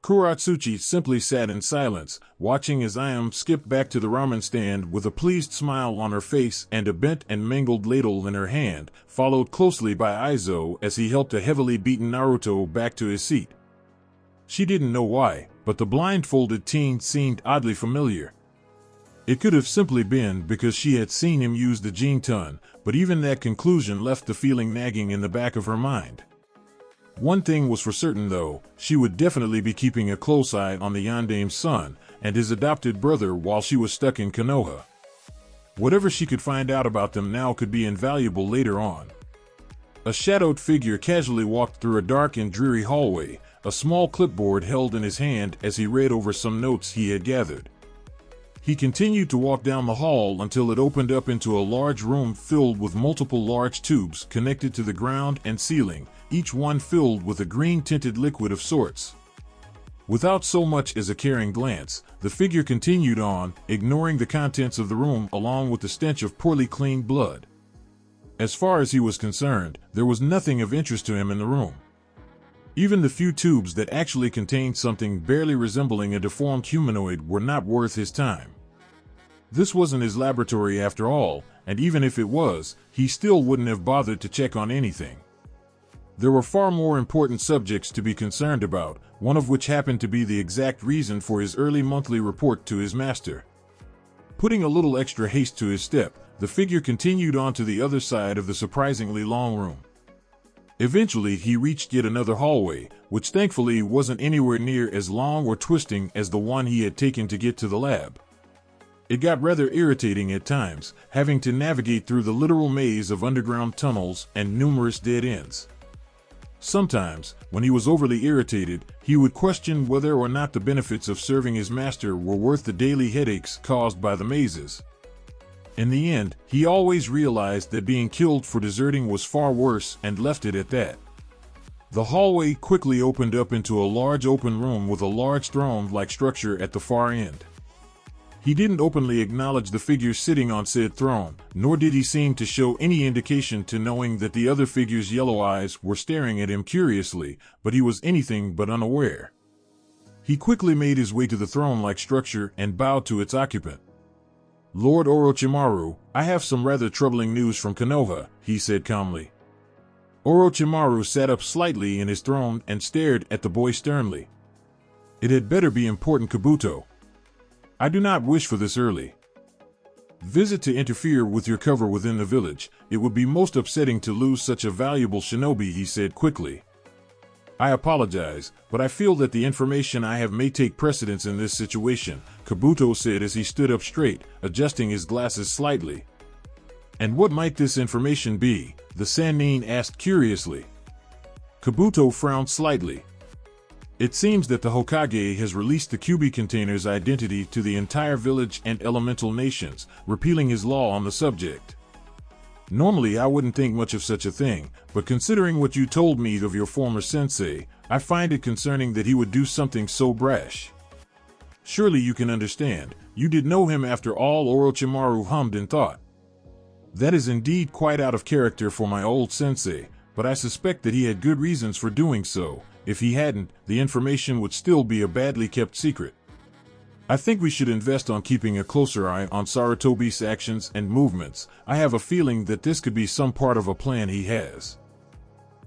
Kuratsuchi simply sat in silence, watching as Ayame skipped back to the ramen stand with a pleased smile on her face and a bent and mangled ladle in her hand, followed closely by Aizo as he helped a heavily beaten Naruto back to his seat. She didn't know why, but the blindfolded teen seemed oddly familiar. It could have simply been because she had seen him use the Jinton, but even that conclusion left the feeling nagging in the back of her mind. One thing was for certain though, she would definitely be keeping a close eye on the Yandame's son and his adopted brother while she was stuck in Konoha. Whatever she could find out about them now could be invaluable later on. A shadowed figure casually walked through a dark and dreary hallway, a small clipboard held in his hand as he read over some notes he had gathered. He continued to walk down the hall until it opened up into a large room filled with multiple large tubes connected to the ground and ceiling, each one filled with a green-tinted liquid of sorts. Without so much as a caring glance, the figure continued on, ignoring the contents of the room along with the stench of poorly cleaned blood. As far as he was concerned, there was nothing of interest to him in the room. Even the few tubes that actually contained something barely resembling a deformed humanoid were not worth his time. This wasn't his laboratory after all, and even if it was, he still wouldn't have bothered to check on anything. There were far more important subjects to be concerned about, one of which happened to be the exact reason for his early monthly report to his master. Putting a little extra haste to his step, the figure continued on to the other side of the surprisingly long room. Eventually he reached yet another hallway, which thankfully wasn't anywhere near as long or twisting as the one he had taken to get to the lab. It got rather irritating at times, having to navigate through the literal maze of underground tunnels and numerous dead ends. Sometimes, when he was overly irritated, he would question whether or not the benefits of serving his master were worth the daily headaches caused by the mazes. In the end, he always realized that being killed for deserting was far worse and left it at that. The hallway quickly opened up into a large open room with a large throne-like structure at the far end. He didn't openly acknowledge the figure sitting on said throne, nor did he seem to show any indication to knowing that the other figure's yellow eyes were staring at him curiously, but he was anything but unaware. He quickly made his way to the throne-like structure and bowed to its occupant. "Lord Orochimaru, I have some rather troubling news from Konoha," he said calmly. Orochimaru sat up slightly in his throne and stared at the boy sternly. "It had better be important, Kabuto. I do not wish for this early visit to interfere with your cover within the village. It would be most upsetting to lose such a valuable shinobi," he said quickly. "I apologize, but I feel that the information I have may take precedence in this situation," Kabuto said as he stood up straight, adjusting his glasses slightly. "And what might this information be?" the Sannin asked curiously. Kabuto frowned slightly. "It seems that the Hokage has released the Kyuubi container's identity to the entire village and elemental nations, repealing his law on the subject. Normally I wouldn't think much of such a thing, but considering what you told me of your former sensei, I find it concerning that he would do something so brash. Surely you can understand, you did know him after all," Orochimaru hummed in thought. "That is indeed quite out of character for my old sensei, but I suspect that he had good reasons for doing so. If he hadn't, the information would still be a badly kept secret. I think we should invest on keeping a closer eye on Sarutobi's actions and movements. I have a feeling that this could be some part of a plan he has.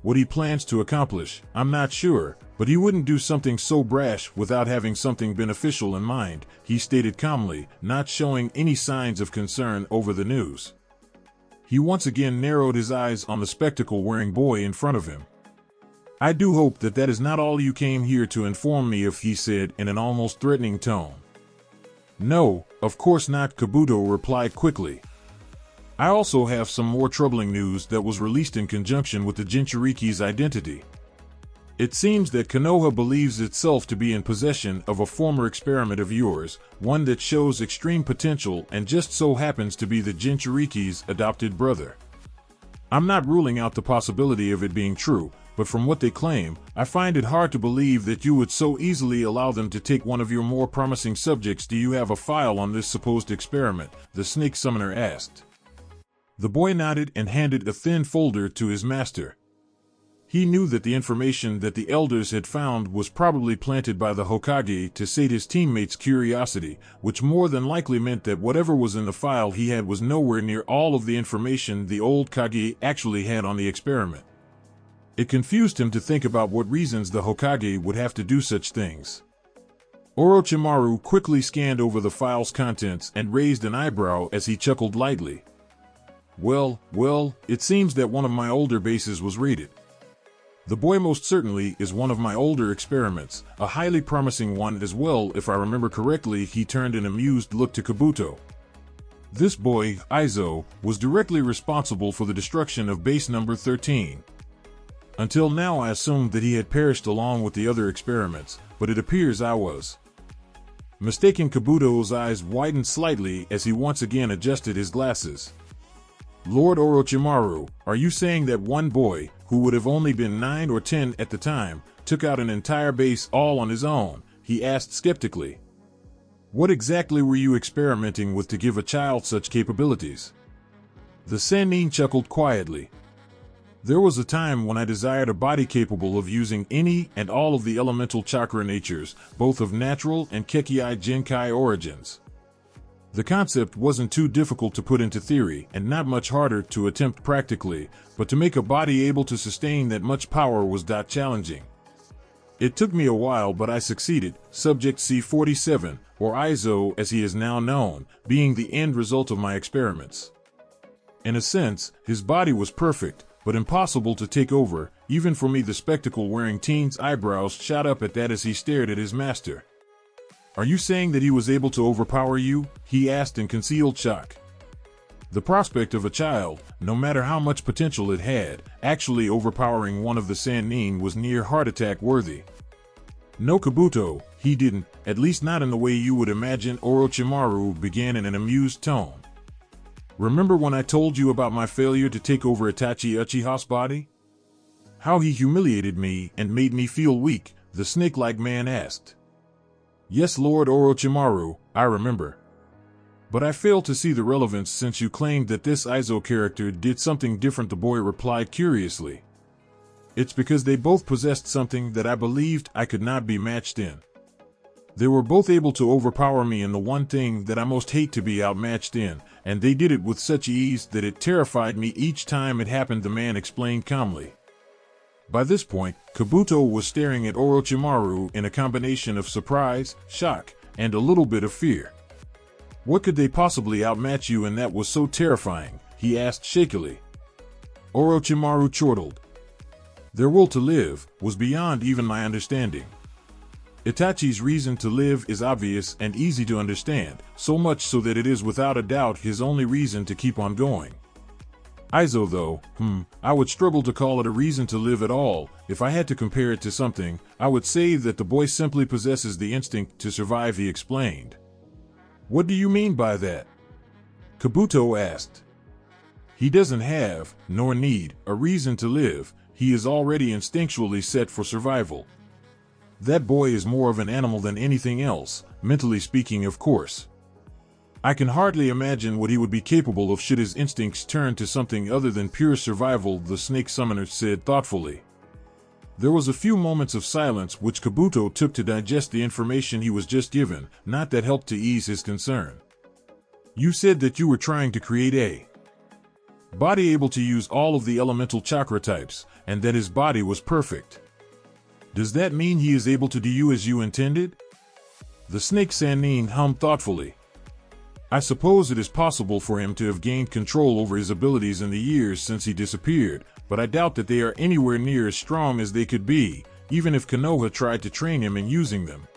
What he plans to accomplish, I'm not sure, but he wouldn't do something so brash without having something beneficial in mind," he stated calmly, not showing any signs of concern over the news. He once again narrowed his eyes on the spectacle-wearing boy in front of him. "I do hope that that is not all you came here to inform me of," he said in an almost threatening tone. "No, of course not," Kabuto replied quickly. "I also have some more troubling news that was released in conjunction with the Jinchuriki's identity. It seems that Konoha believes itself to be in possession of a former experiment of yours, one that shows extreme potential and just so happens to be the Jinchuriki's adopted brother. I'm not ruling out the possibility of it being true, but from what they claim, I find it hard to believe that you would so easily allow them to take one of your more promising subjects. Do you have a file on this supposed experiment? The snake summoner asked. The boy nodded and handed a thin folder to his master. He knew that the information that the elders had found was probably planted by the Hokage to sate his teammates' curiosity, which more than likely meant that whatever was in the file he had was nowhere near all of the information the old Kage actually had on the experiment. It confused him to think about what reasons the Hokage would have to do such things. Orochimaru quickly scanned over the file's contents and raised an eyebrow as he chuckled lightly. Well, it seems that one of my older bases was raided. The boy most certainly is one of my older experiments, a highly promising one as well. If I remember correctly, he turned an amused look to Kabuto. This boy, Aizo, was directly responsible for the destruction of base number 13. Until now I assumed that he had perished along with the other experiments, but it appears I was mistaken. Kabuto's eyes widened slightly as he once again adjusted his glasses. Lord Orochimaru, are you saying that one boy, who would have only been 9 or 10 at the time, took out an entire base all on his own? He asked skeptically. What exactly were you experimenting with to give a child such capabilities? The Sannin chuckled quietly. There was a time when I desired a body capable of using any and all of the elemental chakra natures, both of natural and Kekkei Genkai origins. The concept wasn't too difficult to put into theory and not much harder to attempt practically, but to make a body able to sustain that much power was challenging. It took me a while, but I succeeded. Subject C-47, or Aizo as he is now known, being the end result of my experiments. In a sense, his body was perfect, but impossible to take over, even for me. The spectacle-wearing teen's eyebrows shot up at that as he stared at his master. Are you saying that he was able to overpower you? He asked in concealed shock. The prospect of a child, no matter how much potential it had, actually overpowering one of the Sannin was near heart attack worthy. No, Kabuto, he didn't, at least not in the way you would imagine. Orochimaru began in an amused tone. Remember when I told you about my failure to take over Itachi Uchiha's body? How he humiliated me and made me feel weak, the snake-like man asked. Yes, Lord Orochimaru, I remember. But I fail to see the relevance since you claimed that this Aizo character did something different, the boy replied curiously. It's because they both possessed something that I believed I could not be matched in. They were both able to overpower me in the one thing that I most hate to be outmatched in, and they did it with such ease that it terrified me each time it happened, the man explained calmly. By this point, Kabuto was staring at Orochimaru in a combination of surprise, shock, and a little bit of fear. What could they possibly outmatch you in that was so terrifying? He asked shakily. Orochimaru chortled. Their will to live was beyond even my understanding. Itachi's reason to live is obvious and easy to understand, so much so that it is without a doubt his only reason to keep on going. Aizo, though, I would struggle to call it a reason to live at all. If I had to compare it to something, I would say that the boy simply possesses the instinct to survive, he explained. What do you mean by that? Kabuto asked. He doesn't have, nor need, a reason to live. He is already instinctually set for survival. That boy is more of an animal than anything else, mentally speaking, of course. I can hardly imagine what he would be capable of should his instincts turn to something other than pure survival, the snake summoner said thoughtfully. There was a few moments of silence which Kabuto took to digest the information he was just given, not that helped to ease his concern. You said that you were trying to create a body able to use all of the elemental chakra types, and that his body was perfect. Does that mean he is able to do you as you intended? The snake Sannin hummed thoughtfully. I suppose it is possible for him to have gained control over his abilities in the years since he disappeared, but I doubt that they are anywhere near as strong as they could be, even if Konoha tried to train him in using them.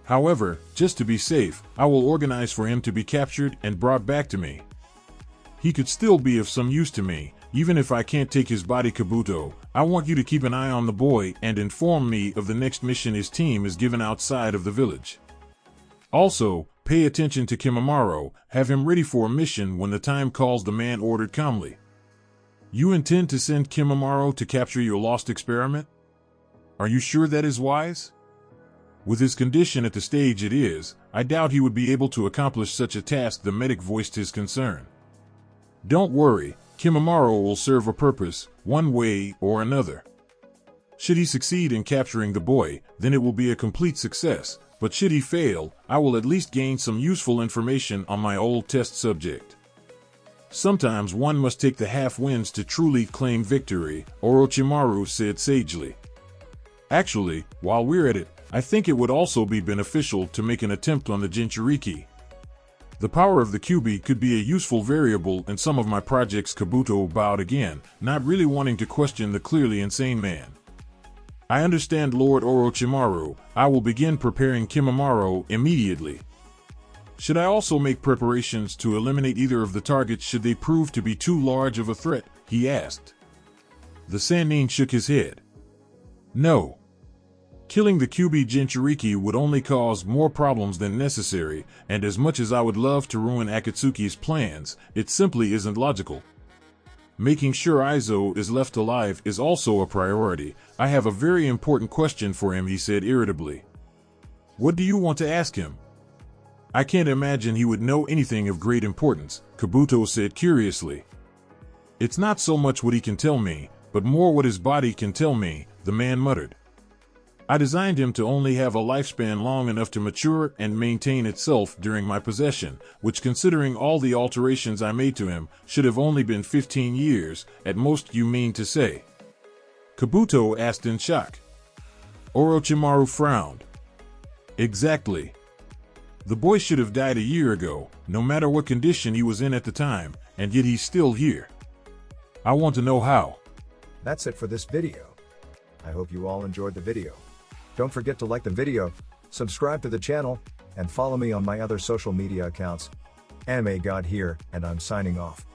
However, just to be safe, I will organize for him to be captured and brought back to me. He could still be of some use to me, even if I can't take his body. Kabuto, I want you to keep an eye on the boy and inform me of the next mission his team is given outside of the village. Also, pay attention to Kimimaro, have him ready for a mission when the time calls, the man ordered calmly. You intend to send Kimimaro to capture your lost experiment? Are you sure that is wise? With his condition at the stage it is, I doubt he would be able to accomplish such a task. The medic voiced his concern. Don't worry, Kimimaro will serve a purpose, one way or another. Should he succeed in capturing the boy, then it will be a complete success, but should he fail, I will at least gain some useful information on my old test subject. Sometimes one must take the half-wins to truly claim victory, Orochimaru said sagely. Actually, while we're at it, I think it would also be beneficial to make an attempt on the Jinchuriki. The power of the Kyuubi could be a useful variable in some of my projects. Kabuto bowed again, not really wanting to question the clearly insane man. I understand, Lord Orochimaru. I will begin preparing Kimimaro immediately. Should I also make preparations to eliminate either of the targets should they prove to be too large of a threat? He asked. The Sannin shook his head. No. Killing the Kyuubi Jinchuriki would only cause more problems than necessary, and as much as I would love to ruin Akatsuki's plans, it simply isn't logical. Making sure Aizo is left alive is also a priority. I have a very important question for him, he said irritably. What do you want to ask him? I can't imagine he would know anything of great importance, Kabuto said curiously. It's not so much what he can tell me, but more what his body can tell me, the man muttered. I designed him to only have a lifespan long enough to mature and maintain itself during my possession, which, considering all the alterations I made to him, should have only been 15 years, at most. You mean to say? Kabuto asked in shock. Orochimaru frowned. Exactly. The boy should have died a year ago, no matter what condition he was in at the time, and yet he's still here. I want to know how. That's it for this video. I hope you all enjoyed the video. Don't forget to like the video, subscribe to the channel, and follow me on my other social media accounts. Anime God here, and I'm signing off.